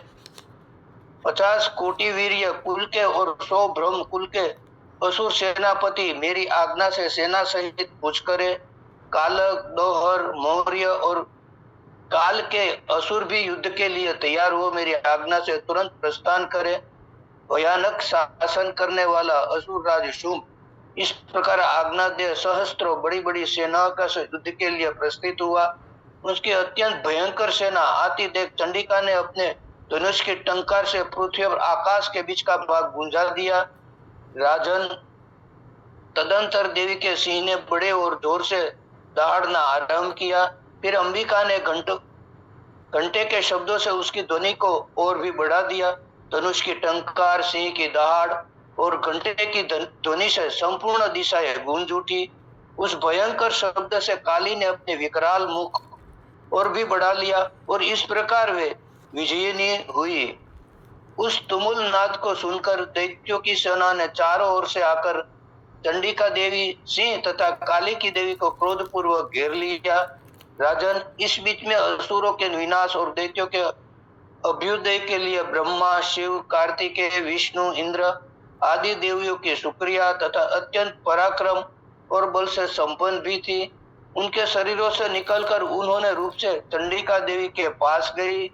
50 कोटि वीर्य कुल के और 100 ब्रह्म कुल के असुर सेनापति मेरी आज्ञा से सेना सहित कूच करे। कालक, दोहर, मौर्य और काल के असुर भी युद्ध के लिए तैयार हो मेरी आज्ञा से तुरंत प्रस्थान करे। भयानक शासन करने वाला असुर राज शुंभ इस प्रकार आज्ञा दे सहस्त्रों बड़ी बड़ी सेनाओं का युद्ध के लिए प्रस्थित हुआ। उसकी अत्यंत भयंकर सेना आती देख चंडिका ने अपने धनुष की टंकार से पृथ्वी और आकाश के बीच का भाग गुंजा दिया। राजन, तदंतर देवी के सिंह ने बड़े और जोर से दहाड़ना आरंभ किया। फिर अंबिका ने घंटे के शब्दों से उसकी ध्वनि को और भी बढ़ा दिया। धनुष की टंकार, सिंह की दहाड़ और घंटे की ध्वनि से संपूर्ण दिशाएं गूंज उठी। उस भयंकर शब्द से काली ने अपने विकराल मुख और भी बढ़ा लिया और इस प्रकार वे विजयी हुई। उस तुमुल नाद को सुनकर दैत्यों की सेना ने चारों ओर से आकर चंडिका देवी, सिंह तथा काली की देवी को क्रोधपूर्वक घेर लिया। राजन, इस बीच में असुरों के विनाश और दैत्यों के अभ्युदय के लिए ब्रह्मा, शिव, कार्तिकेय, विष्णु, इंद्र आदि देवियों की शुक्रिया तथा अत्यंत पराक्रम और बल से संपन्न भी थी। उनके शरीरों से निकलकर उन्होंने रूप से चंडिका देवी के पास गई।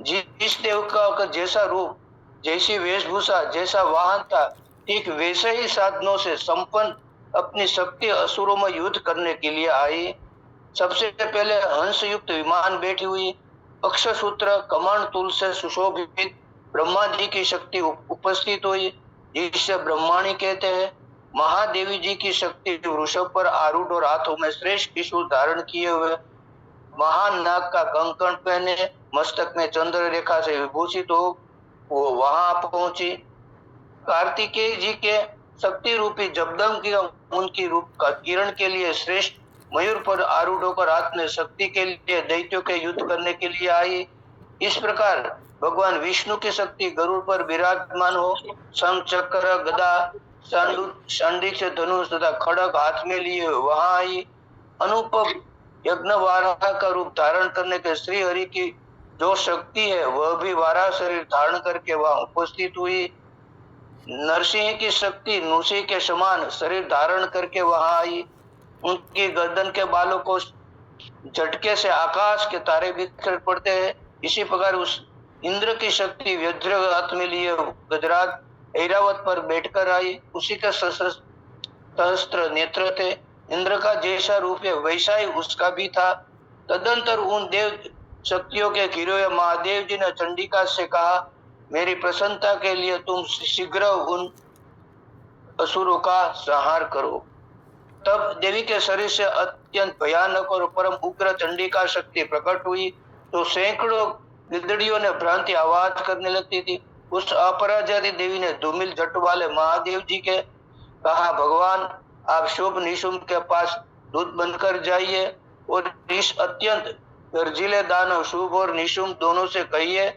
जिस देवता का जैसा रूप, जैसी वेशभूषा, जैसा वाहन था, ठीक वैसे ही साधनों से संपन्न अपनी शक्ति असुरों में युद्ध करने के लिए आई। सबसे पहले हंस युक्त विमान बैठी हुई, अक्षसूत्र कमंड तुल से सुशोभित ब्रह्मा जी की शक्ति उपस्थित हुई, जिसे ब्रह्माणी कहते हैं। महादेवी जी की शक्ति वृषभ पर आरूढ़ और हाथों में श्रेष्ठ त्रिशूल धारण किए हुए, महान नाग का कंकण पहने, मस्तक में चंद्र रेखा से विभूषित हो वो वहां पहुंची। कार्तिकेय जी के शक्ति रूपी जबदम की उनकी रूप का किरण के लिए श्रेष्ठ मयूर पर आरूढ़ होकर हाथ में शक्ति के लिए दैत्यों के युद्ध करने के लिए आई। इस प्रकार भगवान विष्णु की शक्ति गरुड़ पर विराजमान हो शंख, चक्र, गदा, शांडिक से धनुष तथा खड़ग हाथ में लिए वहां आई। अनुपम यज्ञ वाराह का रूप धारण करने के श्री हरि की जो शक्ति है वह भी वाराह शरीर धारण करके वहां उपस्थित हुई। नरसिंह की शक्ति नुसी के समान शरीर धारण करके वहां आई। उनकी गर्दन के बालों को झटके से आकाश के तारे बिखर पड़ते हैं। इसी प्रकार उस इंद्र की शक्ति वज्र हाथ में लिए गजराज ऐरावत पर बैठकर आई। उसी के सहस्त्र नेत्र थे। इंद्र का जैसा रूप है वैसा ही उसका भी था। तदंतर उन देव शक्तियों के घिरे हुए महादेव जी ने चंडिका से कहा, मेरी प्रसन्नता के लिए तुम शीघ्र उन असुरों का संहार करो। तब देवी के शरीर से अत्यंत भयानक और परम उग्र चंडिका शक्ति प्रकट हुई तो सैकड़ों गिदड़ियों ने भ्रांति आवाज करने लगती थी। उस अपराजित देवी ने धूमिल जट वाले महादेव जी के कहा, भगवान आप शुभ निशुंभ के पास दूत बनकर जाइए और इस अत्यंत गर्जिले दानव शुभ और निशुंभ दोनों से कहिए,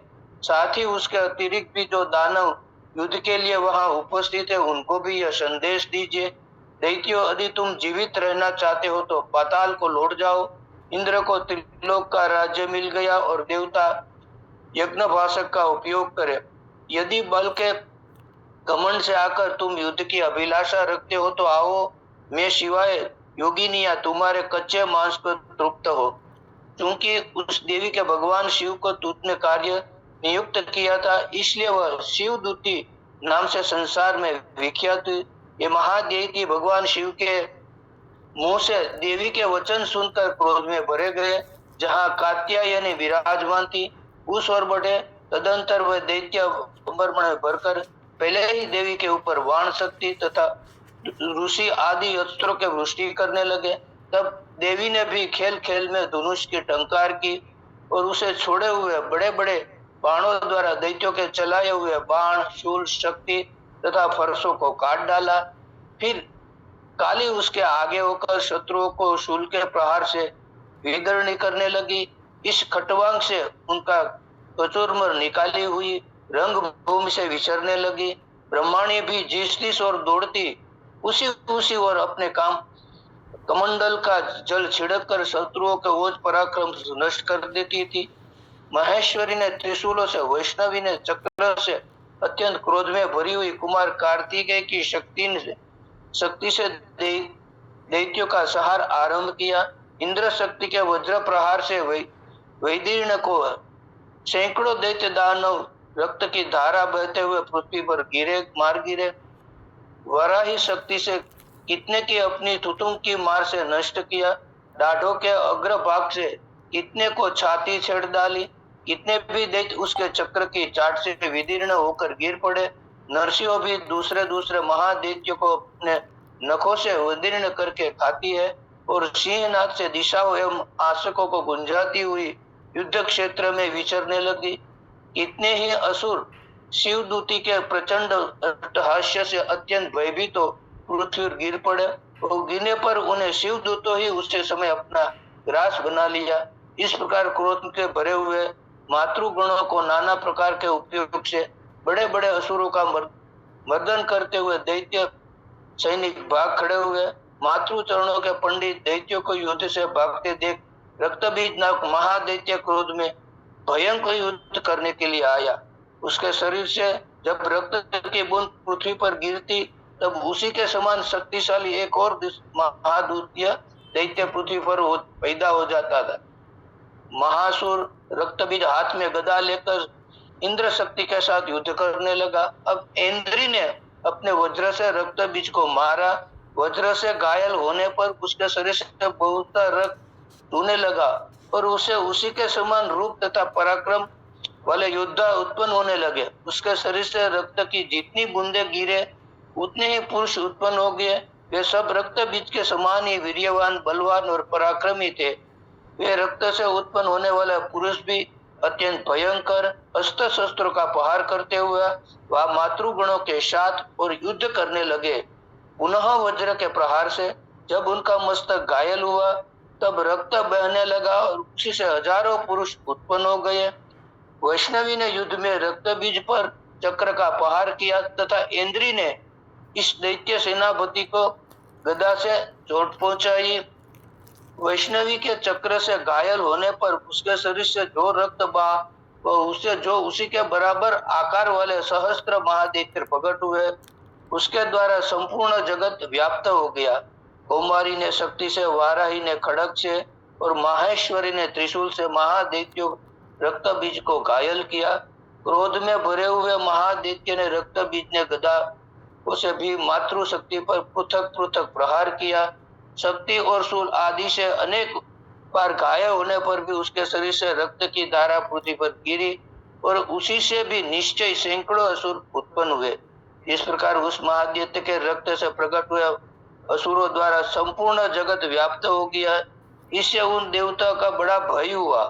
साथ ही उसके अतिरिक्त भी जो दानव युद्ध के लिए वहां उपस्थित है उनको भी यह संदेश दीजिए। दैत्यों, यदि तुम जीवित रहना चाहते हो तो पाताल को लौट जाओ। इंद्र को त्रिलोक का राज्य मिल गया और देवता यज्ञ भाषक का उपयोग करे। यदि बल के घमंड से आकर तुम युद्ध की अभिलाषा रखते हो तो आओ, मैं शिवाय योगिनिया तुम्हारे कच्चे मांस पर तृप्त हो। क्योंकि उस देवी के भगवान शिव को तुमने कार्य नियुक्त किया था, इसलिए वह शिव दूती नाम से संसार में विख्यात हुई। ये महादेवी भगवान शिव के मुंह से देवी के वचन सुनकर क्रोध में भरे गए। जहाँ कात्यायनी विराजमान थी उस ओर बढ़े तदंतर वह दैत्य अंबरमण में भरकर पहले ही देवी के ऊपर वाण शक्ति तथा ऋषि आदि अस्त्रों के वृष्टि करने लगे। तब देवी ने भी खेल खेल में धनुष की टंकार की और उसे छोड़े हुए बड़े बड़े बाणों द्वारा दैत्यों के चलाए हुए बाण, शूल, शक्ति तथा फरसों को काट डाला। फिर काली उसके आगे होकर शत्रुओं को शूल के प्रहार से विदर्णी करने लगी। इस खटवांग से उनका कचूरमर निकाली हुई रंग भूमि से विचरने लगी। ब्रह्माणी भी जिस ओर दौड़ती उसी ओर अपने कमंडल का जल छिड़क कर शत्रुओं के ओज पराक्रम नष्ट कर देती थी। महेश्वरी ने त्रिशूलों से, वैष्णवी ने चक्र से अत्यंत क्रोध में भरी हुई कुमार कार्तिकेय की शक्ति से दैत्यों का संहार आरंभ किया। इंद्र शक्ति के वज्र प्रहार से वैदीर्ण को सैकड़ों दैत्य दानव रक्त की धारा बहते हुए पृथ्वी पर मार गिरे। वराही शक्ति से कितने की अपनी तुतुम की मार से नष्ट किया। दाढ़ों के अग्रभाग से कितने को छाती छेड़ डाली। कितने भी दैत्य उसके चक्र की चाट से विदीर्ण होकर गिर पड़े। नरसिंह भी दूसरे महादैत्यों को अपने नखों से विदीर्ण करके खाती है और सिंहनाद से दिशाओं एवं आशकों को गुंजाती हुई युद्ध क्षेत्र में विचरने लगी। कितने ही असुर शिवदूती के प्रचंड अट्टहास्य से अत्यंत भयभीत हो पृथ्वी पर गिर पड़े और गिरने पर उन्हें शिवदूतों ही उसी समय अपना ग्रास बना लिया। इस प्रकार क्रोध के भरे हुए मातृगणों को नाना प्रकार के उपयोग से बड़े बड़े असुरों का मर्दन करते हुए दैत्य सैनिक भाग खड़े हुए। मातृ चरणों के पंडित दैत्यों को युद्ध से भागते देख रक्तबीज नामक महादैत्य क्रोध में भयंकर युद्ध करने के लिए आया। उसके शरीर से जब रक्त की बूंद पृथ्वी पर गिरती तब उसी के समान शक्तिशाली एक और महादूतीय दैत्य पृथ्वी पर पैदा हो जाता था। महासुर रक्तबीज हाथ में गदा लेकर इंद्र शक्ति के साथ युद्ध करने लगा। अब इंद्री ने अपने वज्र से रक्तबीज को मारा। वज्र से घायल होने पर उसके शरीर से बहुत रक्त टूटने लगा और उसे उसी के समान रूप तथा पराक्रम वाले योद्धा उत्पन्न होने लगे। उसके शरीर से रक्त की जितनी बूंदे गिरे उतने ही पुरुष उत्पन्न हो गए। वे सब रक्त बीज के समान ही वीर्यवान, बलवान और पराक्रमी थे। वे रक्त से उत्पन्न होने वाले पुरुष भी अत्यंत भयंकर अस्त्र शस्त्रों का प्रहार करते हुए वह मातृगणों के साथ और युद्ध करने लगे। पुनः वज्र के प्रहार से जब उनका मस्तक घायल हुआ तब रक्त बहने लगा और उसी से हजारों पुरुष उत्पन्न हो गए। वैष्णवी ने युद्ध में रक्त बीज पर चक्र का प्रहार किया तथा इंद्री ने इस दैत्य सेनापति को गदा से चोट पहुंचाई। वैष्णवी के चक्र से घायल होने पर उसके शरीर से जो रक्त बहा वह उसे जो उसी के बराबर आकार वाले सहस्त्र महादैत्य प्रकट हुए। उसके द्वारा संपूर्ण जगत व्याप्त हो गया। कौमारी ने शक्ति से, वाराही ने खड़ग से और माहेश्वरी ने त्रिशूल से महादैत्यों रक्त बीज को घायल किया। क्रोध में भरे हुए महादैत्य ने रक्त बीज ने गदा उसे भी मातृ शक्ति पर पृथक पृथक प्रहार किया। शक्ति और शूल आदि से अनेक बार घायल होने पर भी उसके शरीर से रक्त की धारा पृथ्वी पर गिरी और उसी से भी निश्चय सैकड़ों असुर उत्पन्न हुए। इस प्रकार उस महादैत्य के रक्त से प्रकट हुए असुरों द्वारा संपूर्ण जगत व्याप्त हो गया। इससे उन देवताओं का बड़ा भय हुआ।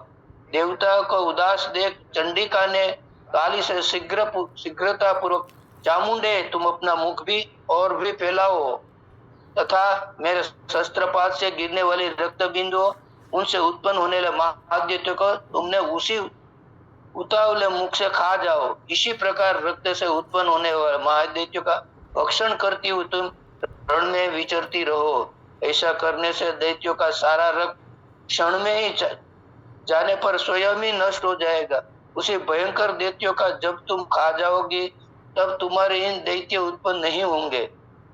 देवताओं को उदास देख चंडिका ने काली से शीघ्रता पूर्वक, चामुंडे तुम अपना मुख भी और भी फैलाओ तथा मेरे शस्त्रपात से गिरने वाली रक्त बिंदु उनसे उत्पन्न होने वाले महादैत्य को तुमने उसी उतावले मुख से खा जाओ। इसी प्रकार रक्त से उत्पन्न होने वाले महादैत्यों का भक्षण करती हुई तुम रण में विचरती रहो। ऐसा करने से दैत्यों का सारा रक्त क्षण में ही जाने पर स्वयं ही नष्ट हो जाएगा। उसी भयंकर दैत्यों का जब तुम खा जाओगी तब तुम्हारे इन दैत्य उत्पन्न नहीं होंगे।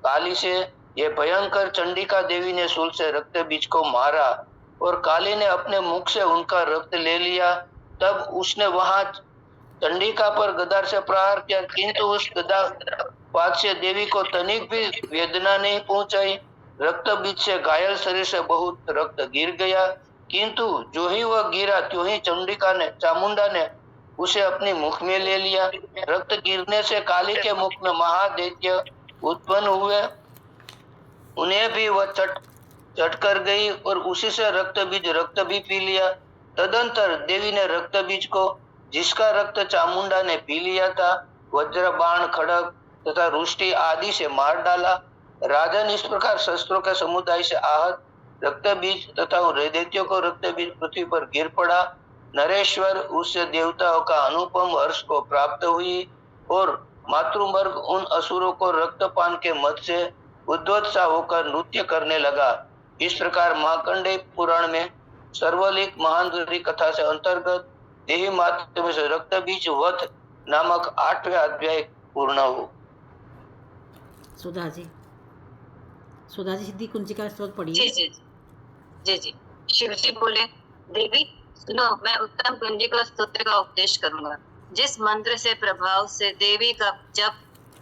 काली से ये भयंकर चंडिका देवी ने शूल से रक्त बीज को मारा और काली ने अपने मुख से उनका रक्त ले लिया। तब उसने वहां चंडिका पर गदा से प्रहार किया, किंतु उस गदा पात से देवी को तनिक भी वेदना नहीं पहुंचाई। रक्त बीज से घायल शरीर से बहुत रक्त गिर गया, किंतु जो ही वह गिरा त्यों ही चामुंडा ने उसे अपने मुख में ले लिया। रक्त गिरने से काली के मुख में महादैत्य उत्पन्न हुए। उन्हें भी वह चट कर गई और उसी से रक्त भी पी लिया। तदंतर देवी ने रक्त बीज को, जिसका रक्त चामुंडा ने पी लिया था, वज्र, बाण, खड़ग तथा रुष्टि आदि से मार डाला। राजन, इस प्रकार शस्त्रों के समुदाय से आहत रक्त बीज तथा दैत्यों को रक्त बीज पृथ्वी पर गिर पड़ा। नरेश्वर, उससे देवताओं का अनुपम हर्ष को प्राप्त हुई और मातृवर्ग उन असुरों को रक्तपान के मद से उद्वत्साह होकर नृत्य करने लगा। इस प्रकार मार्कंडेय पुराण में सर्वलिक महानगरी कथा से अंतर्गत देही मात्र से रक्त बीज वध नामक 8वें अध्याय पूर्ण हो। सुधा जी सिद्धि कुंजिका स्तोत्र पढ़िए। जी जी जी जी। शिव जी बोले, देवी सुनो, मैं उत्तम कुंजिका स्तोत्र का उपदेश करूंगा, जिस मंत्र से प्रभाव से देवी का जप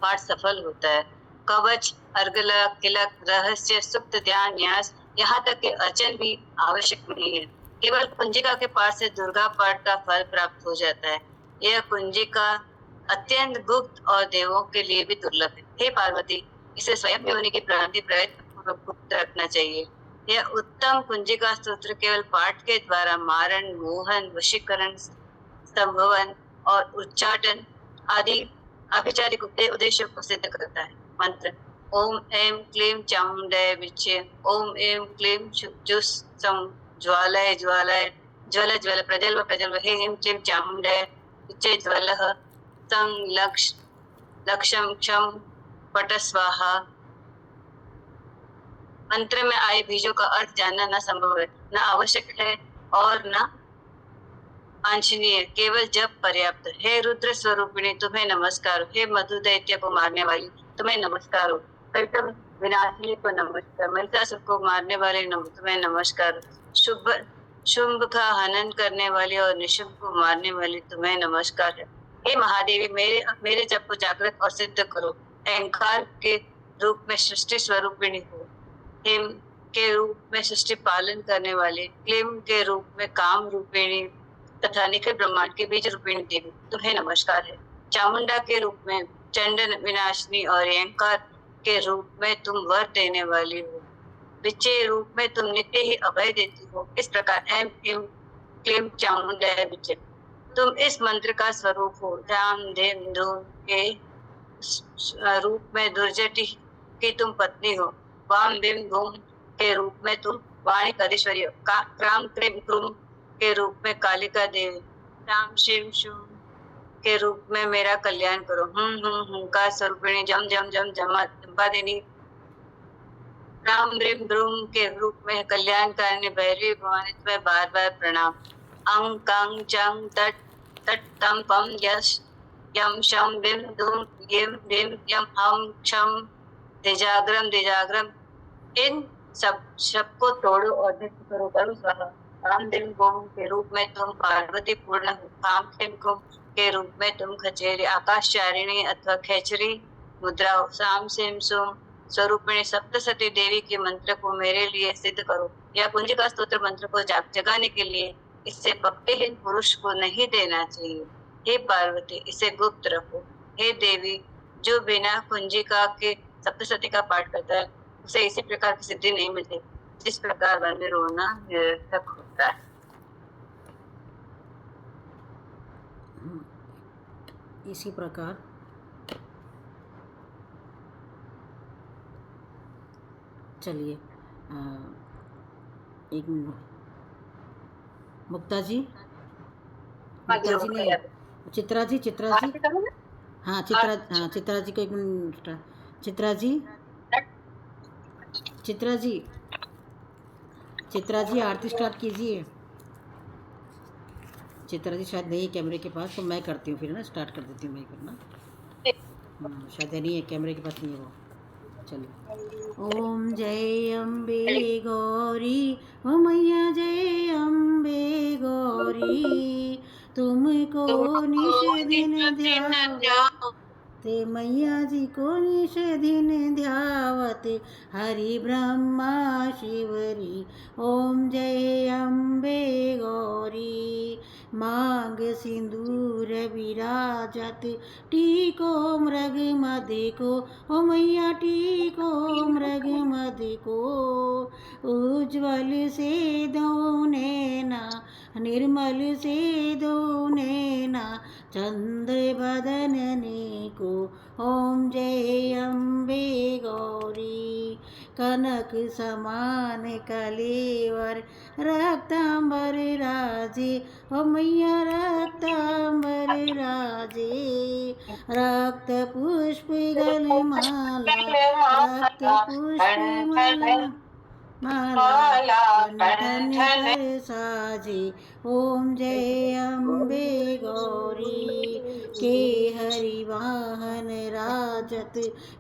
पाठ सफल होता है। कवच, अर्गलक, तिलक, रहस्य, सुप्त, ध्यान, न्यास, यहाँ तक के अर्चन भी आवश्यक नहीं है। केवल कुंजिका के पाठ से दुर्गा पाठ का फल प्राप्त हो जाता है। यह कुंजिका अत्यंत गुप्त और देवों के लिए भी दुर्लभ है। हे पार्वती, इसे स्वयं में होने की प्रवृत्ति प्रयत्न गुप्त रखना चाहिए। यह उत्तम कुंजिका स्तोत्र केवल पाठ के द्वारा मारण, मोहन, वशीकरण, संभवन और उच्चाटन आदि अभिचारिक उद्देश्यों को सिद्ध करता है। मंत्र: ओम ऐं क्लीं चामुंडाय विचे, ओम ऐं क्लीं जुस सं ज्वालाय ज्वालाय, ज्वल ज्वल, प्रज्वल प्रज्वल, हे ऐं क्लीं चामुंडाय विचे ज्वलः, सं लक्षम क्षम पट स्वाहा। मंत्र में आए बीजों का अर्थ जानना न संभव है, न आवश्यक है और न वांछनीय, केवल जप पर्याप्त। हे रुद्र स्वरूपिणी, तुम्हें नमस्कार। हे मधु दैत्य को मारने वाली, तुम्हें नमस्कार। कल्टम विनाशिनी को नमस्कार। महिषासुर को मारने वाले तुम्हें नमस्कार। शुंभ का हनन करने वाली और निशुंभ को मारने वाली तुम्हें नमस्कार है। हे महादेवी, मेरे जप को जागृत और सिद्ध करो। अहंकार के रूप में सृष्टि स्वरूपिणी हो, हेम के रूप में सृष्टि पालन करने वाले, क्लीम के रूप में काम रूपिणी तथा निखिल ब्रह्मांड के बीज रूपिणी देवी, तुम्हें नमस्कार है। चामुंडा के रूप में चंडन विनाशिनी और अहंकार के रूप में तुम वर देने वाली हो। विचे रूप में तुम नित्य ही अभय देती हो। इस प्रकार एम एम क्लीम चामुंडा है विचे, तुम इस मंत्र का स्वरूप हो। धाम धीम धूम के रूप में दुर्जटी की तुम पत्नी हो। वाम भीम भूम के रूप में तुम वाणी करीश्वरी हो। क्राम क्रीम क्रूम के रूप में कालिका देवी। राम शिव शुम के रूप में मेरा कल्याण करो। का स्वरूपिणी जम जम जम जमा देनी। राम ब्रीम ब्रूम के रूप में कल्याण करने भैरवी भवानी, तुम्हें बार बार प्रणाम। अंग कंग चंग तट तट तम पम यश यम शम बिम धूम यम बिम यम हम क्षम दिजाग्रम, इन सब को तोड़ो और नृत्य करो। करो स्वाहा। राम दिन गोम के रूप में तुम पार्वती पूर्ण हो। काम के रूप में तुम खचेरी आकाशचारिणी अथवा खेचरी मुद्रा हो। साम सिम सुम स्वरूपिणी सप्तसती देवी के मंत्र को मेरे लिए सिद्ध करो। यह कुंजिका स्तोत्र मंत्र को जगाने के लिए इससे भक्तिहीन पुरुष को नहीं देना चाहिए। हे पार्वती, इसे गुप्त रखो। हे देवी, जो बिना कुंजिका के सप्तसती का पाठ करता है उसे इसी प्रकार की सिद्धि नहीं मिलती जिस प्रकार वन में रोना निरर्थक होता है। इसी प्रकार चलिए एक मुक्ता जी ने चित्रा जी हाँ चित्रा जी को एक मिनट। चित्रा जी आरती स्टार्ट कीजिए। चित्रा जी शायद नहीं है कैमरे के पास, तो मैं करती हूँ फिर ना, स्टार्ट कर देती हूँ मैं फिर ना। शायद नहीं है कैमरे के पास, नहीं है वो। चलिए। ओम जय अम्बे गौरी, ओ मैया जय अम्बे गौरी, तुमको निश दिन ध्यावत, ते मैया जी को निश दिन ध्यावत, हरि ब्रह्मा शिवरी। ओम जय अम्बे गौरी, मांग सिंदूर विराजत, टीको मृग मद को, ओ मैया टीको मृग मद को। उज्ज्वल से दो नैना, निर्मल से दो नैना, चंद्र बदनने को। ओम जय अम्बे गौरी। कनक समान कलेवर, रक्तांबर राजे, ओ मैया रक्तांबर राजे। रक्त पुष्प गलमाला, रक्त पुष्प माला, ठन पर साजे। ओम जय अम्बे गौरी। के हरि वाहन राजत,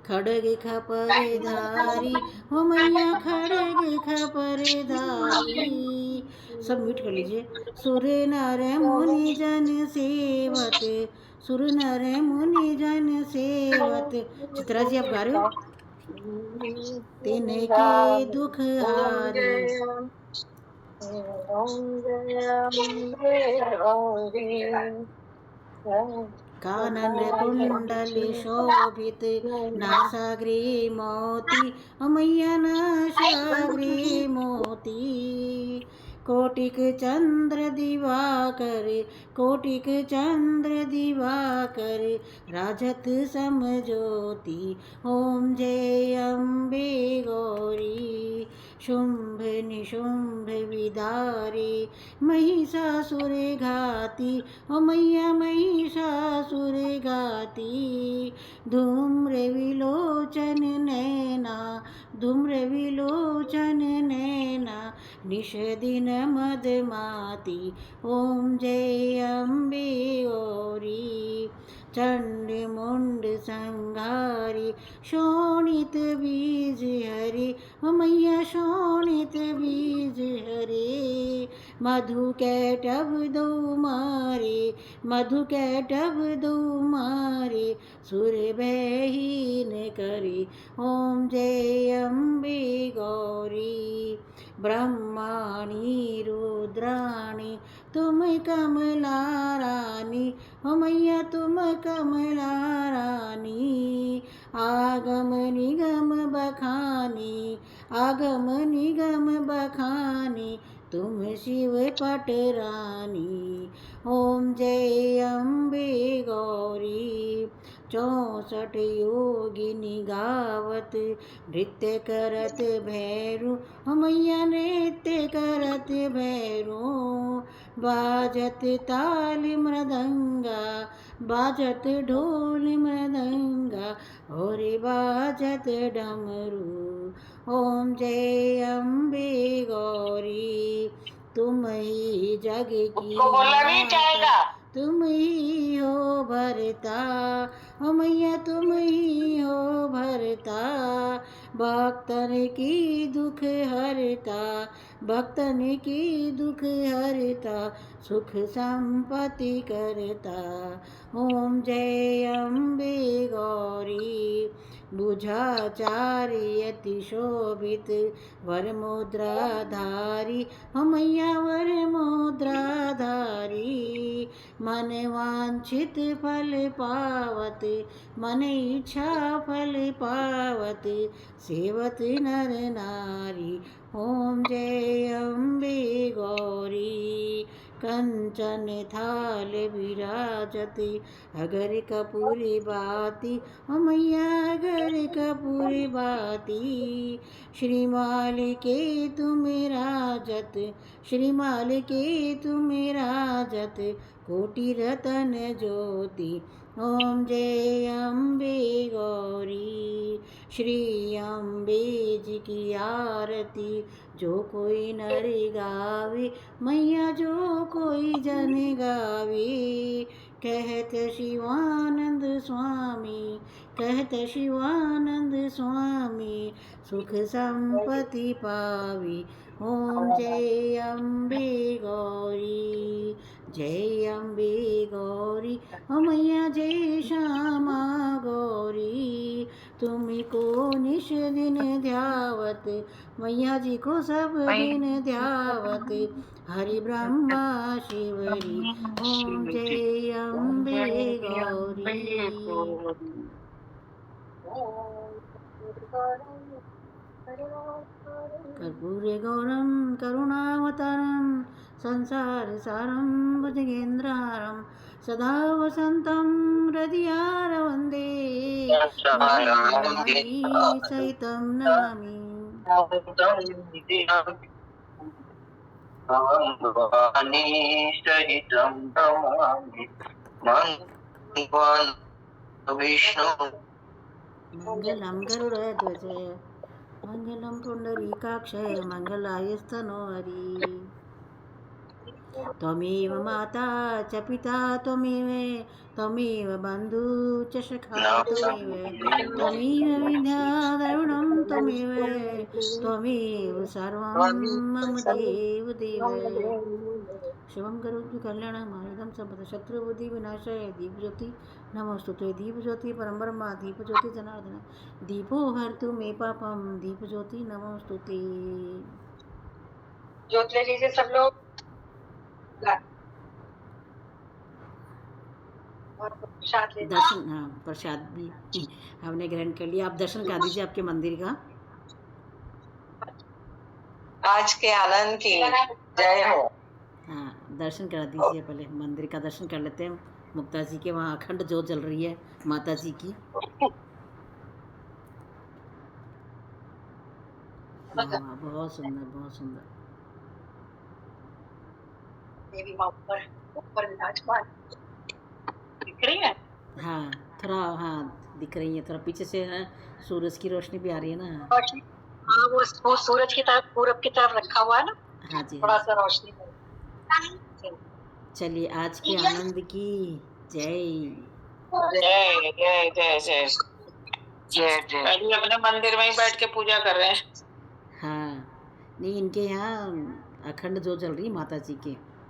खड़ग खपर धारी, हो मैया खड़ग खपर धारी। सब म्यूट कर लीजिए। सुर नर मुनि जन सेवत, सुर नर मुनि जन सेवत। चित्रा जी आप गा रहे हो? तिनके दुख हारी। कानन कुंडल शोभित, नासाग्रे मोती, मैया नासाग्रे मोती। कोटिक चंद्र दिवाकर, कोटिक चंद्र दिवाकर, राजत समज्योति। ओम जय अम्बे गौरी। शुंभ निशुंभ विदारे, महिषासुर घाती, ओ मैया महिषासुर घाती। धूम्र विलोचन नैना, धूम्र विलोचन नैना, निश दिन मदमाती। ओम जय अम्बे गौरी। चंड मुंड संघारी, शोणित बीज हरे, ओ मैया शोणित बीज हरे। मधु कैटभ दो मारे, मधु कैटभ दो मारे, सुर बहीन करे। ओम जय अम्बे गौरी। ब्रह्माणी रुद्राणी, तुम कमला रानी, ओ मैया तुम कमला रानी। आगम निगम बखानी, आगम निगम बखानी, तुम शिव पट रानी। ओम जय अम्बे गौरी। 64 योगिनी गावत, नृत्य करत भैरू, ओ मैया नृत्य करत भैरू। बाजत ताल मृदंगा, बाजत ढोल मृदंगा, और बाजत डमरू। ओम जय अम्बे गौरी। तुम ही जग की माता, तुम ही हो भरता, ओ मैया तुम ही हो भरता। भक्तन की दुख हरता, भक्तन की दुख हरता, सुख संपत्ति करता। ओम जय अम्बे गौरी। बुझाचार्य अति शोभित, वर मुद्राधारी, ओ मैया वर मुद्राधारी। मन वांछित फल पावत, मन इच्छा फल पावत, सेवत नर नारी। ओम जय अम्बे गौरी। कंचन थाल विराजत, अगर कपूर बाती, ओ मैया अगर कपूर बाती। श्रीमाल के तुम राजत, श्रीमाल के तुम राजत, कोटि रतन ज्योति। ओम जय अम्बे गौरी। श्री अम्बे जी की आरती जो कोई नर गावे, मैया जो कोई जन गावे। कहत शिवानंद स्वामी, कहत शिवानंद स्वामी, सुख संपत्ति पावी। ओम जय अम्बे गौरी। जय अम्बे गौरी, ओ मैया जय श्यामा गौरी। तुमको निश दिन ध्यावत, मैया जी को सब दिन ध्यावत। हरि ब्रह्मा शिवरी ओम जय अम्बे गौरी। कर्पूरे गौरम करुणावतारम संसार सारम भुजगेन्द्रहारम सदा वसंतं हृदयार वन्दे भवानी सहितं नमामि। विष्णु मंगलम गरुड़ध्वज मंगलम पुंडरीकाक्ष मंगलायस्तनो हरि। त्वमेव माता च पिता त्वमेव, त्वमेव बन्धु च सखा त्वमेव, त्वमेव विद्या द्रविणं त्वमेव, त्वमेव सर्वं मम देव देव। शिवं करोतु कल्याणमायुधं सम्पद शत्रुबुद्धि विनाशाय दीपज्योति नमोस्तुते। दीपज्योति परम ब्रह्म दीपज्योति जनार्दन दीपो हरतु मे पापम दीपज्योति नमोस्तुते। ज्योत ले लीजिए सब लोग। और प्रसाद ले दर्शन, हाँ प्रसाद भी हमने ग्रहण कर लिया। आप दर्शन करा दीजिए आपके मंदिर का। आज के आनंद की जय हो। हाँ दर्शन करा दीजिए, पहले मंदिर का दर्शन कर लेते हैं। मुक्ता जी के वहाँ अखंड ज्योत जल रही है माता जी की। हाँ बहुत सुंदर बहुत सुंदर। देवी माँ ऊपर विराजमान दिख रही है। हाँ थोड़ा, हाँ दिख रही है थोड़ा पीछे से है, सूरज की रोशनी भी आ रही है ना। रोशनी, हाँ वो सूरज की तरफ पूरब की तरफ रखा हुआ है ना, हाँ जी थोड़ा हाँ। सा रोशनी। चलिए आज के आनंद की जय। जय जय जय जय जय जय। अभी अपने मंदिर में ही बैठ के पूजा कर रहे हैं। हाँ नहीं, इनके यहाँ अखंड जो चल रही माता जी के।